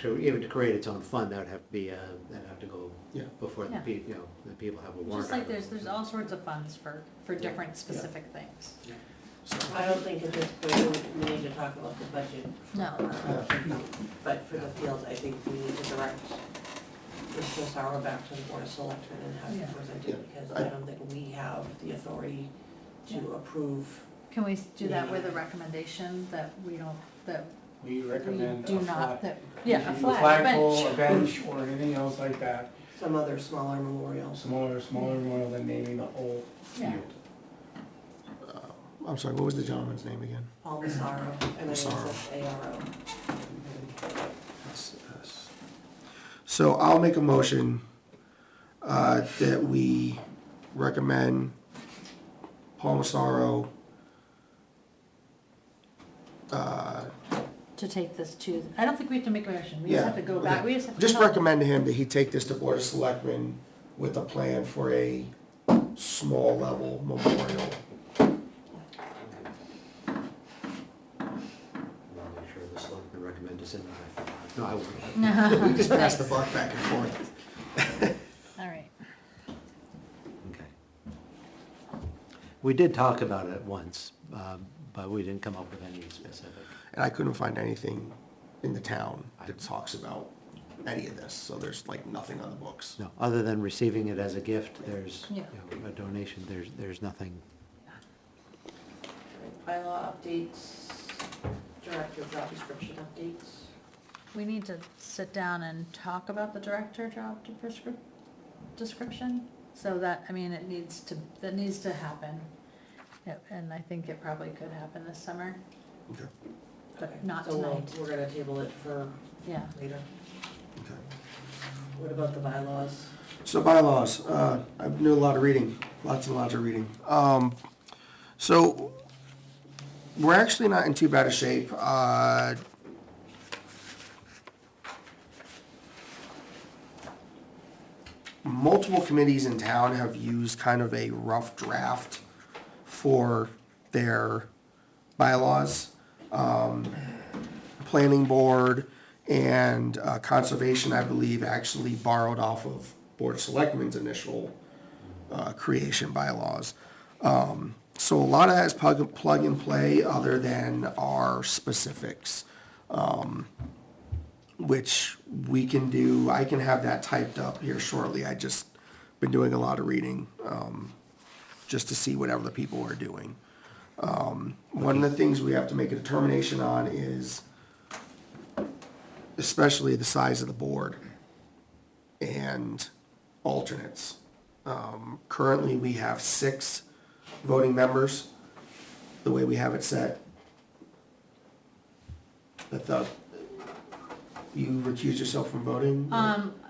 even to create its own fund, that would have to be, that'd have to go Yeah. before the Yeah. the people have a warrant. Just like article. there's all sorts of funds for different specific things. I don't think at this point we need to talk about the budget. No. But for the fields, I think we need to direct Mr. Sauer back to the Board of Selectmen and have Yeah. it presented, because I don't think we have the authority to approve. Can we do that with a recommendation that we don't, that We we recommend do a not, flag. that, yeah, a A flag, a flagpole, a bench. bench, or anything else like that, Some other smaller memorials. smaller memorial than naming the whole Yeah. field. I'm sorry, what was the gentleman's name again? Paul Massaro, Massaro. MASSARO. Yes. So I'll make a motion that we recommend Paul Massaro To take this to, I don't think we have to make a motion, we just Yeah, have to go back, okay. we just have to. Just tell them. recommend to him that he take this to Board of Selectmen with a plan for a small level memorial. I'll make sure the selectmen recommend to send it back. No, I won't. We just pass the buck back and forth. All right, Okay. We did talk about it once, but we didn't come up with any specific. And I couldn't find anything in the town that talks about any of this, so there's like nothing on the books. No, other than receiving it as a gift, there's, Yeah. a donation, there's nothing. Bylaw updates, director job description updates. we need to sit down and talk about the director job description, so that, I mean, that needs to happen. Yeah, and I think it probably could happen this summer, Okay. but not So tonight, we're gonna table it for yeah. later. Okay. What about the bylaws? So bylaws, I've been doing a lot of reading, lots and lots of reading. So we're actually not in too bad a shape. Multiple committees in town have used kind of a rough draft for their bylaws. Planning board and conservation, I believe, actually borrowed off of Board of Selectmen's initial creation bylaws. So a lot of that is plug and play, other than our specifics, which we can do. I can have that typed up here shortly. I just been doing a lot of reading, just to see what other people are doing. One of the things we have to make a determination on is especially the size of the board and alternates. Currently, we have 6 voting members, the way we have it set. I thought you recused yourself from voting?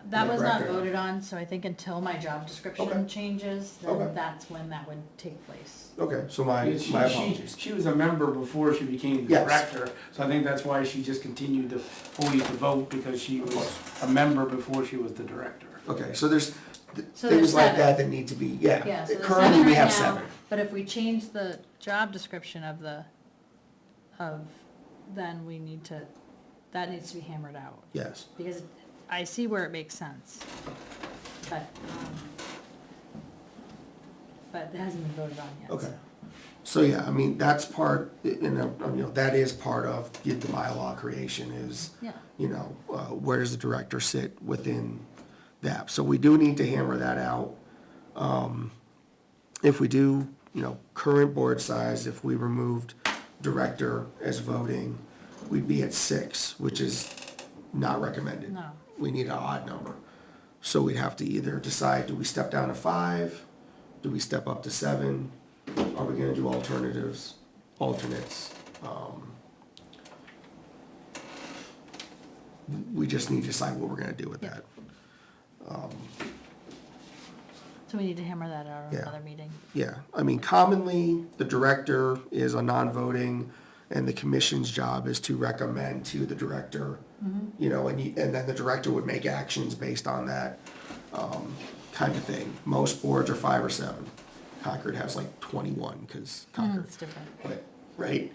That was not Correct. voted on, so I think until my job description Okay. changes, Okay. then that's when that would take place. Okay, so my apologies. She was a member before she became the Yes. director, so I think that's why she just continued to fully to vote, because she was a member before she was the director. Okay, so there's So there's things like 7. that that need to be, Yeah, yeah. so there's Currently, 7 we right have now, 7. but if we change the job description then we need to, that needs to be hammered out. Yes. Because I see where it makes sense, but it hasn't been voted on yet. Okay. So, yeah, I mean, that's part, that is part of the bylaw creation is, Yeah. where does the director sit within that. So we do need to hammer that out. If we do, current board size, if we removed director as voting, we'd be at 6, which is not recommended. No. We need an odd number. So we'd have to either decide, do we step down to 5? Do we step up to 7? Are we gonna do alternates? We just need to decide what we're gonna do with that. So we need to hammer that out on Yeah. another meeting. Yeah, I mean, commonly, the director is a non-voting, and the commission's job is to recommend to the director, and then the director would make actions based on that, kind of thing. Most boards are 5 or 7. Concord has like 21, because Concord, It's different. right?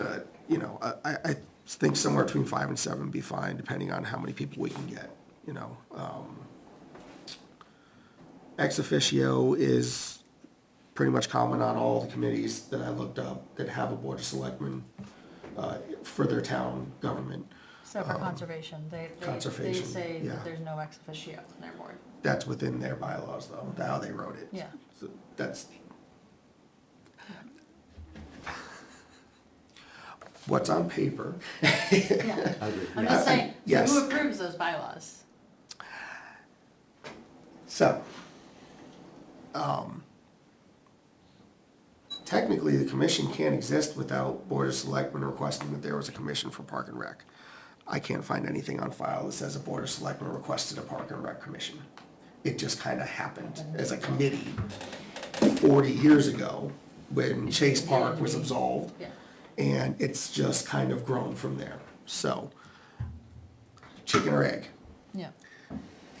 I think somewhere between 5 and 7 would be fine, depending on how many people we can get, Ex officio is pretty much common on all the committees that I looked up that have a board of selectmen for their town government. So for conservation, they Conservation, say yeah. that there's no ex officio in their board. That's within their bylaws, though, how they wrote it. Yeah. So that's what's on paper. Yeah, I'm just saying, so Yes. who approves those bylaws? So, technically, the commission can't exist without Board of Selectmen requesting that there was a commission for Park and Rec. I can't find anything on file that says a Board of Selectmen requested a Park and Rec commission. It just kind of happened as a committee 40 years ago when Chase Park was absolved. Yeah. And it's just kind of grown from there. So, chicken or egg? Yeah.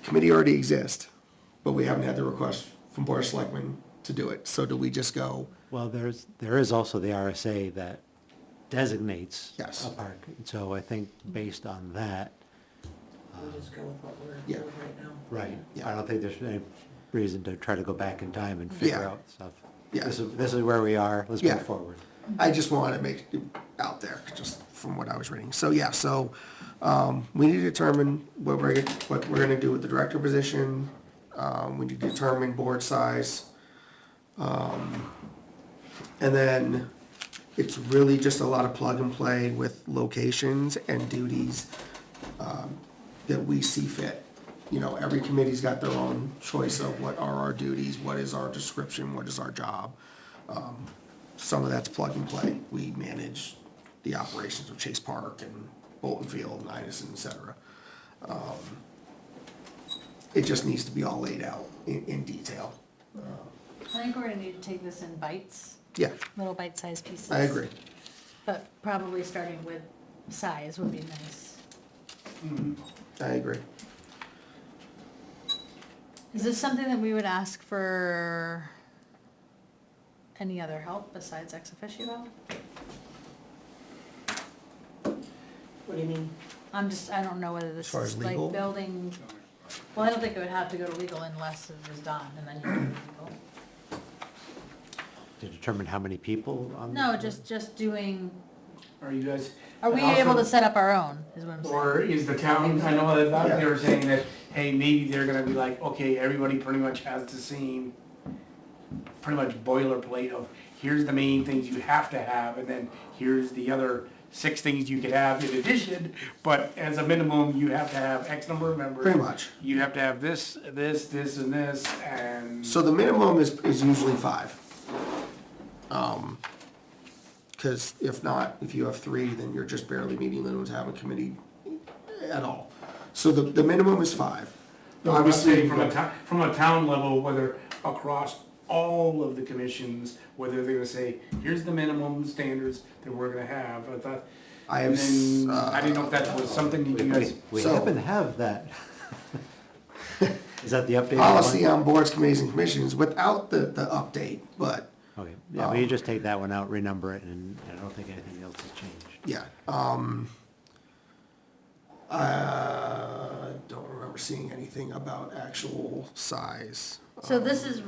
Committee already exists, but we haven't had the request from Board of Selectmen to do it. So do we just go, Well, there is also the RSA that designates Yes. a park. And so I think based on that, We'll just go with what we're Yeah. doing right now. right, Yeah. I don't think there's any reason to try to go back in time and figure Yeah. out stuff. Yeah. This is where we are, let's Yeah. move forward. I just wanted to make it out there, just from what I was reading. So, yeah, we need to determine what we're gonna do with the director position. We need to determine board size. And then it's really just a lot of plug and play with locations and duties, that we see fit. Every committee's got their own choice of what are our duties, what is our description, what is our job. Some of that's plug and play. We manage the operations of Chase Park and Bolton Field and Idison, et cetera. It just needs to be all laid out in detail. I think we're gonna need to take this in bites, Yeah, little bite-sized pieces. I agree. But probably starting with size would be nice. I agree. Is this something that we would ask for any other help besides ex officio? What do you mean? I don't know whether this As far as is like legal? building, well, I don't think it would have to go to legal unless it was done and then you do legal. To determine how many people on. No, just doing, Are you guys? are we also- able to set up our own, is what I'm saying? Or is the town, I know that they were saying that, hey, maybe they're gonna be like, okay, everybody pretty much has the same, pretty much boilerplate of, here's the main things you have to have, and then here's the other 6 things you could have in addition, but as a minimum, you have to have X number of members. Pretty much. You have to have this, and this, and. So the minimum is usually 5. Because if not, if you have 3, then you're just barely meeting limits, have a committee at all. So the minimum is 5. No, I'm just Obviously, saying from a town level, whether across all of the commissions, whether they're gonna say, here's the minimum standards that we're gonna have, I thought. I And have, then, I didn't know if that was something that you guys, We So- happen to have that. Is that the updated policy one? on boards, committees, and commissions without the update, but, Okay, yeah, we just take that one out, renumber it, and I don't think anything else has changed. yeah. I don't remember seeing anything about actual size. So this is,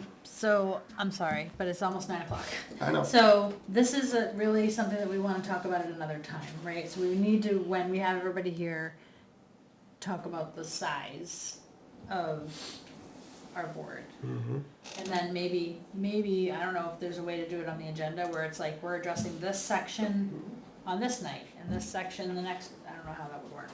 I'm sorry, but it's almost 9 o'clock. I know. So this is really something that we want to talk about at another time, right? So we need to, when we have everybody here, talk about the size of our board. And then maybe, I don't know if there's a way to do it on the agenda where it's like, we're addressing this section on this night, and this section the next, I don't know how that would work.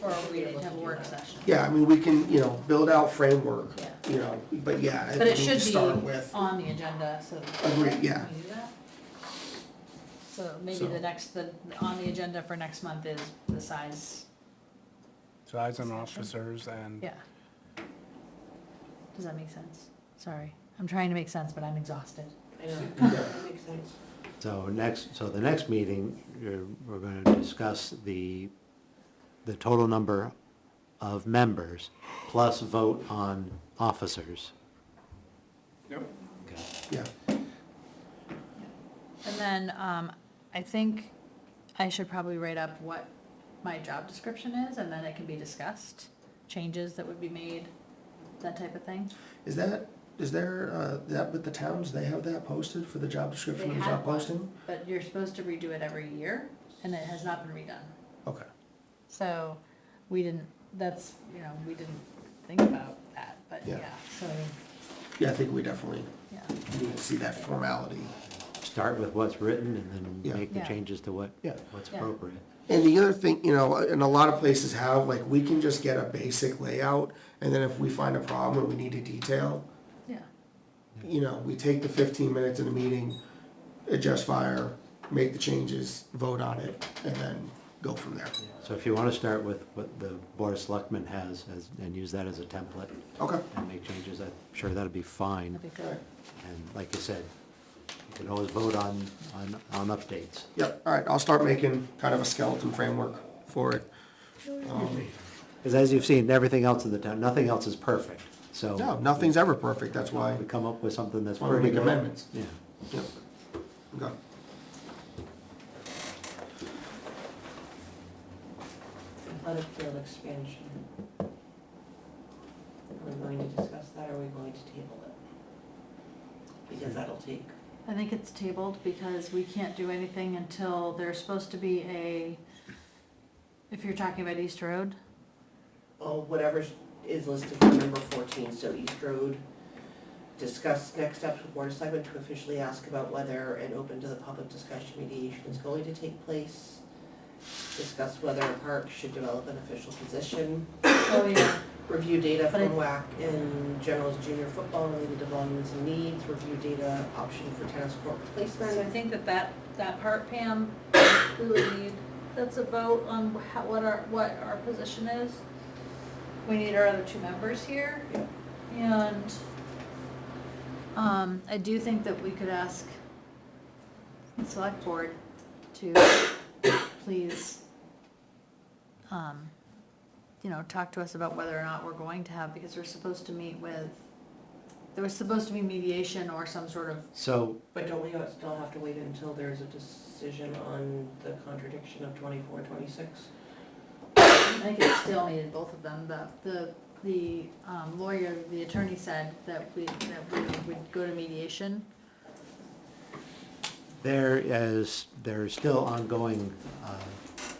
Or we need to have a work session. Yeah, I mean, we can, build out framework, Yeah. but yeah. I But it think should to be start with. on the agenda, so. Agreed, yeah. Can we do that? So maybe So- on the agenda for next month is the size, Size on officers and. yeah. Does that make sense? Sorry, I'm trying to make sense, but I'm exhausted. I know, that makes sense. So the next meeting, we're going to discuss the total number of members plus vote on officers. Yep. Okay. Yeah, And then, I think I should probably write up what my job description is, and then it can be discussed, changes that would be made, that type of thing. is there, that with the towns, they have that posted for the job description They and had job one, posting? but you're supposed to redo it every year, and it has not been redone. Okay, So, we didn't think about that, but Yeah. yeah, so, yeah, I think we definitely yeah. need to see that formality. Start with what's written and then Yeah. make the Yeah. changes to what's Yeah. appropriate. And the other thing, and a lot of places have, like, we can just get a basic layout, and then if we find a problem and we need a detail, Yeah, we take the 15 minutes in a meeting, adjust fire, make the changes, vote on it, and then go from there. So if you want to start with what the Board of Selectmen has and use that as a template Okay. and make changes, I'm sure that'll be fine. that'd be good. And like you said, you can always vote on updates. Yep, all right, I'll start making kind of a skeleton framework for it. Because as you've seen, everything else in the town, nothing else is perfect, so. No, nothing's ever perfect, that's why We come up with something that's Why we pretty make good. amendments. Yeah. Yep. Okay. Athletic field expansion. Are we going to discuss that, or are we going to table it? Because that'll take, I think it's tabled because we can't do anything until there's supposed to be if you're talking about East Road, whatever is listed for number 14, so East Road. Discuss next steps with Board of Selectmen to officially ask about whether an open to the public discussion mediation is going to take place. Discuss whether a park should develop an official position. oh yeah, Review data But from it- WAC in general's junior football related to volumes and needs. Review data option for tennis court so I replacement. think that part, Pam, we would need, that's a vote on what our position is. We need our other two members here. Yeah. And, I do think that we could ask the select board to please, talk to us about whether or not we're going to have, because we're supposed to meet with, there was supposed to be mediation or some sort of, So, But don't we still have to wait until there's a decision on the contradiction of 24, 26? I think it still needed both of them. The lawyer, the attorney said that we would go to mediation. there's still ongoing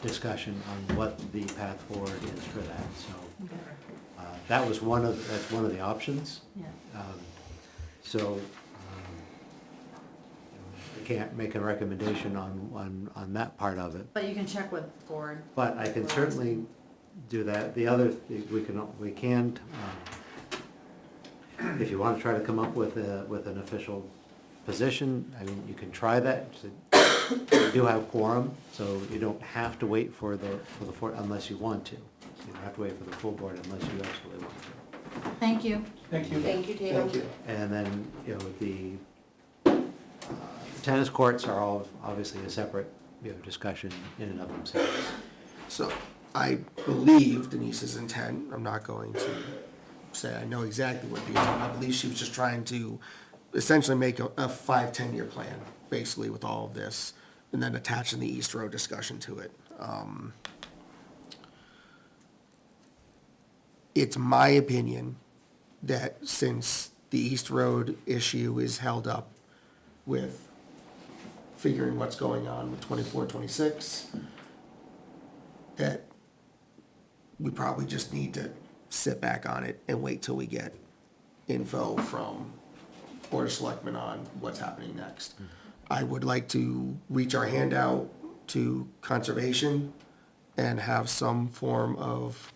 discussion on what the path forward is for that, so. That's one of the options. Yeah. So, I can't make a recommendation on that part of it, But you can check with the board. but I can certainly do that. The other, we can, if you want to try to come up with an official position, I mean, you can try that. You do have quorum, so you don't have to wait for the unless you want to. You don't have to wait for the full board unless you absolutely want to. Thank you. Thank you. Thank you, Tatum. Thank you. And then, the tennis courts are all obviously a separate, discussion in and of themselves. So I believe Denise's intent, I'm not going to say I know exactly what the intent, I believe she was just trying to essentially make a 5-10 year plan, basically with all of this, and then attaching the East Road discussion to it. It's my opinion that since the East Road issue is held up with figuring what's going on with 24, 26, that we probably just need to sit back on it and wait till we get info from Board of Selectmen on what's happening next. I would like to reach our hand out to Conservation and have some form of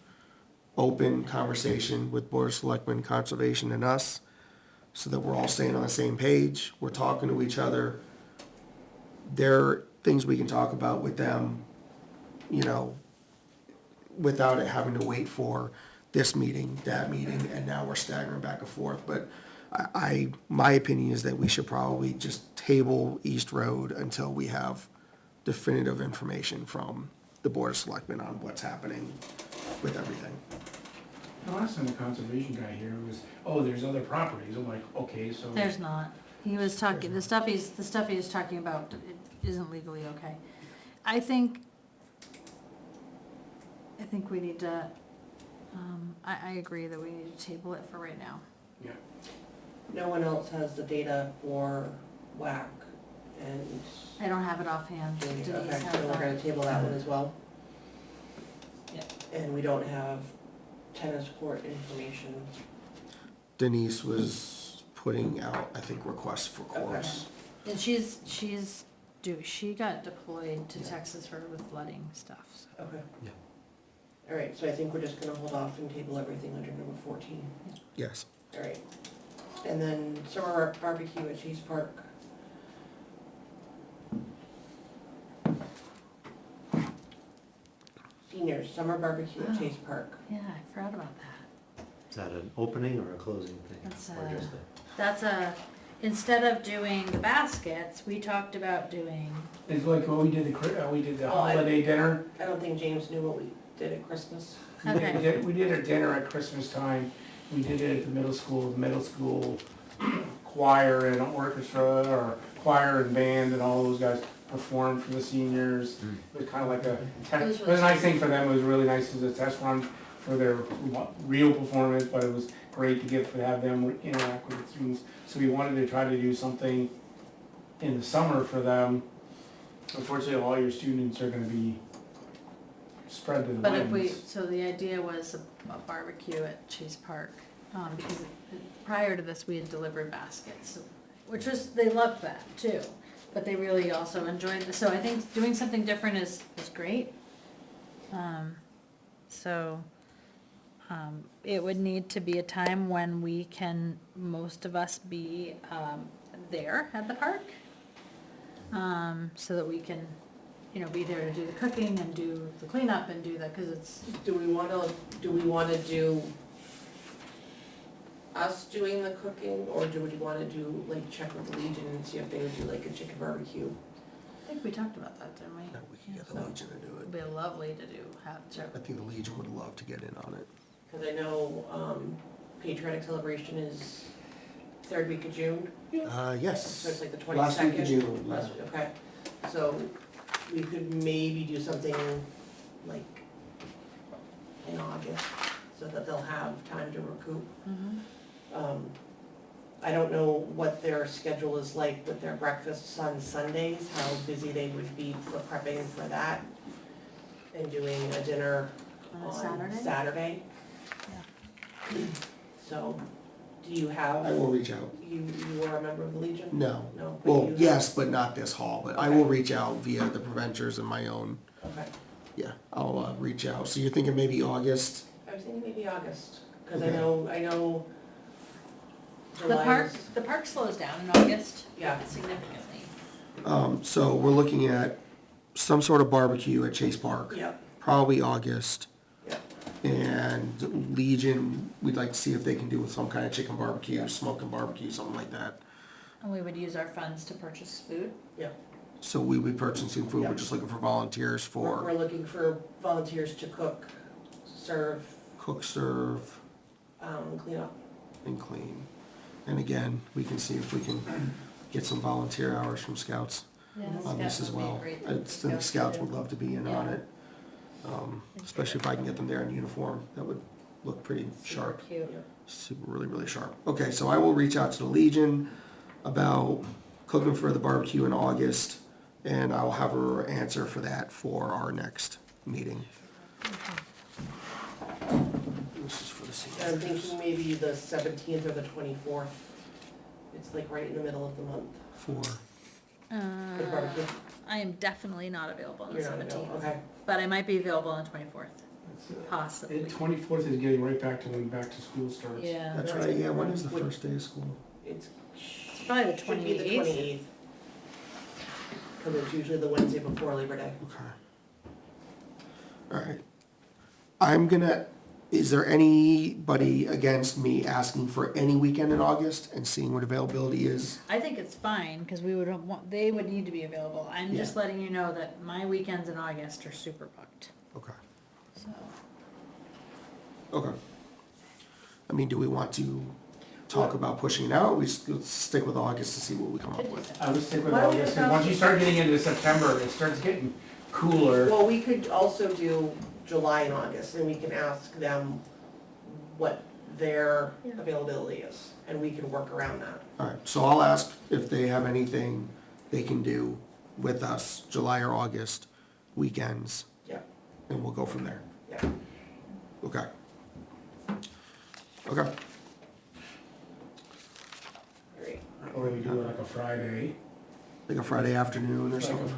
open conversation with Board of Selectmen, Conservation, and us, so that we're all staying on the same page, we're talking to each other. There are things we can talk about with them, you know, without it having to wait for this meeting, that meeting, and now we're staggering back and forth. But my opinion is that we should probably just table East Road until we have definitive information from the Board of Selectmen on what's happening with everything. The last time the conservation guy here was, oh, there's other properties. I'm like, okay, so. There's not. He was talking, the stuff he's talking about isn't legally okay. I think we need to, I agree that we need to table it for right now. Yeah. No one else has the data for WAC and I don't have it offhand. Denise okay, has so we're gonna that. table that one as well. Yeah. And we don't have tennis court information. Denise was putting out, I think, requests for course. And she got deployed to Texas for with flooding stuff, so. Okay. Yeah. All right, so I think we're just gonna hold off and table everything under number 14. Yes. All right. And then summer barbecue at Chase Park. Seniors, summer barbecue at Chase Park. Yeah, I forgot about that. Is that an opening or a closing thing? That's Or just That's instead of doing the baskets, we talked about doing, It's like when we did the Oh, I- holiday dinner. I don't think James knew what we did at Christmas. Okay. We did a dinner at Christmas time. We did it at the middle school choir and orchestra, or choir and band, and all those guys performed for the seniors. It was kind of like it was a nice thing for them. It was really nice as a test run for their real performance, but it was great to have them interact with the students. So we wanted to try to do something in the summer for them. Unfortunately, all your students are gonna be spread to the but winds. so the idea was a barbecue at Chase Park. Because prior to this, we had delivered baskets, which was, they loved that too. But they really also enjoyed this, so I think doing something different is great. It would need to be a time when we can, most of us be, there at the park. So that we can, be there to do the cooking and do the cleanup and do that, cause it's, Do we wanna do us doing the cooking, or do we wanna do, like, check with the Legion and see if they would do like a chicken barbecue? I think we talked about that, didn't we? Yeah, we could get the So, Legion to do it'd it. be lovely to have I think the Legion would love to get in on it. Cause I know, Patriotic Celebration is third week of June, Yes. so it's like the 22nd. Last week of June, yeah. Last week, okay. So we could maybe do something like in August, so that they'll have time to recoup. Mhm. I don't know what their schedule is like with their breakfasts on Sundays, how busy they would be for prepping for that and doing a dinner On a on Saturday? Saturday. So, do you I have, will reach out. you are a member of the Legion? No. No? but Well, you- yes, but not this hall, but I will reach out via the Preventers and my own, Okay. yeah, I'll reach out. So you're thinking maybe August? I was thinking maybe August, cause I Okay. know The July is. the park slows down in August. Yeah. Significantly. So we're looking at some sort of barbecue at Chase Park, Yep, probably August. yep. And Legion, we'd like to see if they can do with some kind of chicken barbecue, smoking barbecue, something like that. And we would use our funds to purchase food. So we would be purchasing food, we're Yeah. just looking for volunteers We're for looking for volunteers to cook, serve, cook, serve, clean up. and clean. And again, we can see if we can get some volunteer hours from Scouts on this as well. I think Scouts would love to be in on Yeah. it, especially if I can get them there in uniform, that would look pretty sharp. Cute. Super, really, really sharp. Okay, so I will reach out to the Legion about cooking for the barbecue in August, and I'll have her answer for that for our next meeting. This is for the I'm seniors. thinking maybe the 17th or the 24th. It's like right in the middle of the month. For, For the barbecue. I am definitely not available on the You're not available, 17th, okay. but I might be available on the 24th, possibly. 24th is getting right back to when back to school starts. Yeah. that's right, yeah, when is the first day of school? It's Probably the should be the 28th. 28th. Because it's usually the Wednesday before Labor Day. Okay. All right. I'm gonna, is there anybody against me asking for any weekend in August and seeing what availability is? I think it's fine, because we would want, they would need to be available. I'm just letting you know that my weekends in August are super booked, Okay, so. okay. I mean, do we want to talk about pushing it out? Let's stick with August to see what we come up with. I would stick with Why don't we August, go- and once you start getting into September, it starts getting cooler. Well, we could also do July and August, and we can ask them what their availability is, and we can work around that. All right, so I'll ask if they have anything they can do with us, July or August weekends, Yeah, and we'll go from there. yeah. Okay. Okay. Great. Or we do like a Friday. Like a Friday afternoon or Like something?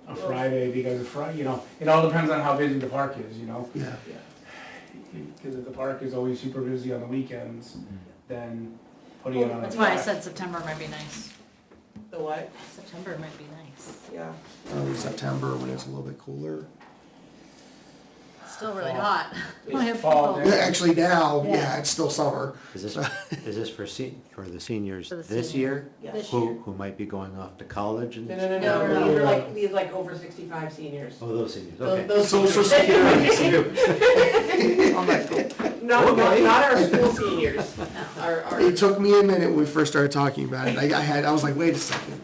A Friday, because Friday, it all depends on how busy the park is, Yeah. Because if the park is always super busy on the weekends, then putting it on a. That's why I said September might be nice. The what? September might be nice. Yeah. Early September when it's a little bit cooler. It's still really Fall. hot. It's I have fall people- there. Yeah, actually now, Yeah. yeah, it's still summer. Is this for the seniors For the this seniors. year? Yes. This year. Who might be going off to college and? No, No. these are like over 65 seniors. Oh, those seniors, Those- okay. those Social seniors. Security. Not our school seniors. Our, It took me a minute when we first started talking about it. I was like, wait a second.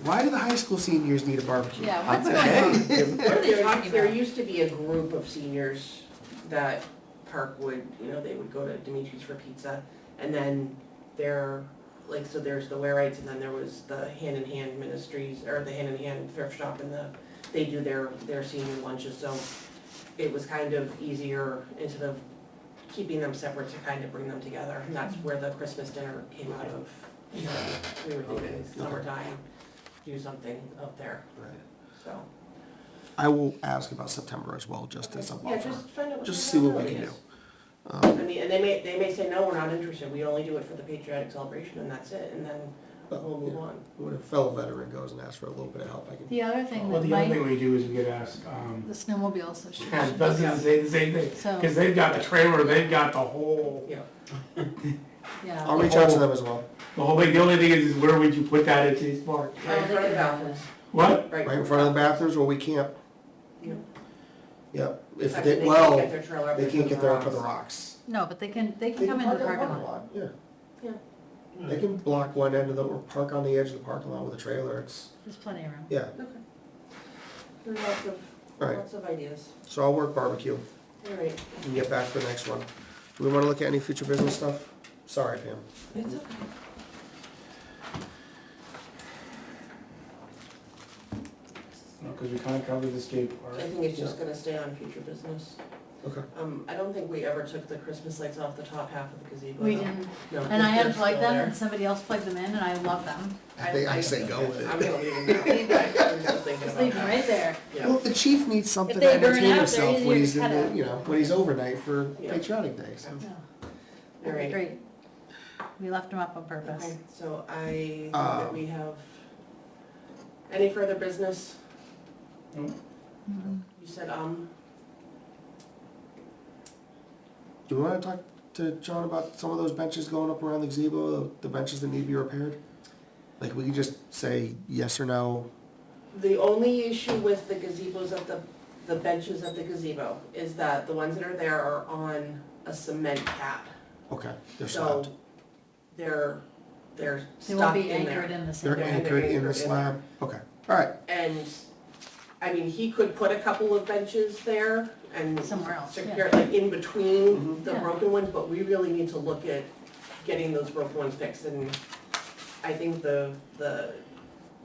Why do the high school seniors need a barbecue? Yeah, what's going on? What are they talking there about? used to be a group of seniors that Park would, they would go to Dimitri's for pizza, and then so there's the Wareights, and then there was the Hand in Hand Ministries, or the Hand in Hand Thrift Shop, and they do their senior lunches, so it was kind of easier, instead of keeping them separate, to kind of bring them together, and that's where the Christmas dinner came out of. We were thinking summertime, do something up there, so. I will ask about September as well, just as a Yeah, buffer. just find out what Just the see what we can availability do. is. I mean, and they may say, no, we're not interested, we only do it for the patriotic celebration, and that's it, and then we'll move on. When a fellow veteran goes and asks for a little bit of help, I can. The other thing Well, that the other might, thing we do is we get asked, the snowmobile association. doesn't say the same thing, So- because they've got the trailer, they've got the whole, Yeah, Yeah. I'll reach out to them as well. the whole thing. The only thing is where would you put that at Chase Park? right in front of the bathrooms. What? Right in front of the bathrooms where we can't, Yeah. yep. If Actually, they, can't well, get their trailer up they there can't to get there up rocks. to the rocks. No, but they can come into the park in parking lot. Yeah. Yeah. They can block one end of the, or park on the edge of the parking lot with a trailer, it's, There's plenty of room. yeah. Okay. There's Alright, lots of ideas. so I'll work barbecue All right. and get back for the next one. Do we wanna look at any future business stuff? Sorry, Pam. It's okay. Because we kind of covered the skate park. I think it's just gonna stay on future business. Okay. I don't think we ever took the Christmas lights off the top half of the gazebo. We though. didn't, No, and I they're unplugged still them there. and somebody else plugged them in and I love them. I say go with I'm it. gonna leave them now. I was just thinking Just about leave them that. right there. Yeah. Well, the chief needs something If to they burn entertain out, himself they're when easier he's to in cut the, out. when he's overnight for Yeah. patriotic day, so. No, All that'd be right. great. We left them up on purpose. Okay, so I think that we have, any further business? Nope. You said, Do we wanna talk to John about some of those benches going up around the gazebo, the benches that need to be repaired? Like, we could just say yes or no? the only issue with the gazebos at the benches at the gazebo is that the ones that are there are on a cement cap. Okay, they're So slabbed. they're They won't stuck be in anchored there. in the They're same. Yeah, anchored in anchored the in slab? Okay, alright, And, I mean, he could put a couple of benches there and Somewhere else, secure, like in between Mhm. the Yeah. broken ones, but we really need to look at getting those broken ones fixed. And I think the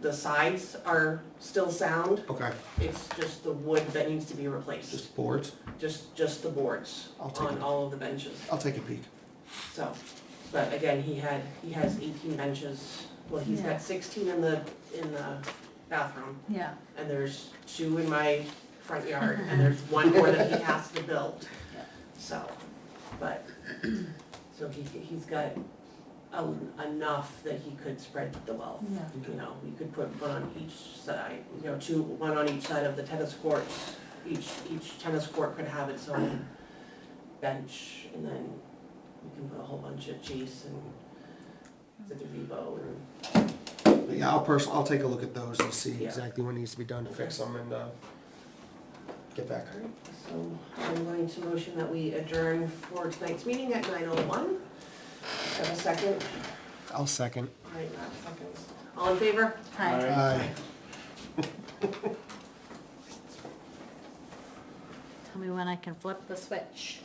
The sides are still sound, Okay, it's just the wood that needs to be replaced. just boards? Just the boards I'll take on it. all of the benches, I'll take a peek. so. But again, he has 18 benches, well, he's Yeah. got 16 in the bathroom, Yeah. and there's 2 in my front yard, and there's 1 more that he has to build. Yeah. So, but, so he's got enough that he could spread the wealth. Yeah. You know, we could put one on each side, you know, one on each side of the tennis courts. Each tennis court could have its own bench, and then we can put a whole bunch of Chase and the Rebo and, But yeah, I'll take a look at those and see Yeah. exactly what needs to be done to fix them and, get back. so I'm going to motion that we adjourn for tonight's meeting at 9:01. Have a second? I'll second. All right, Matt seconds. All in favor? Hi. Aye. Tell me when I can flip the switch.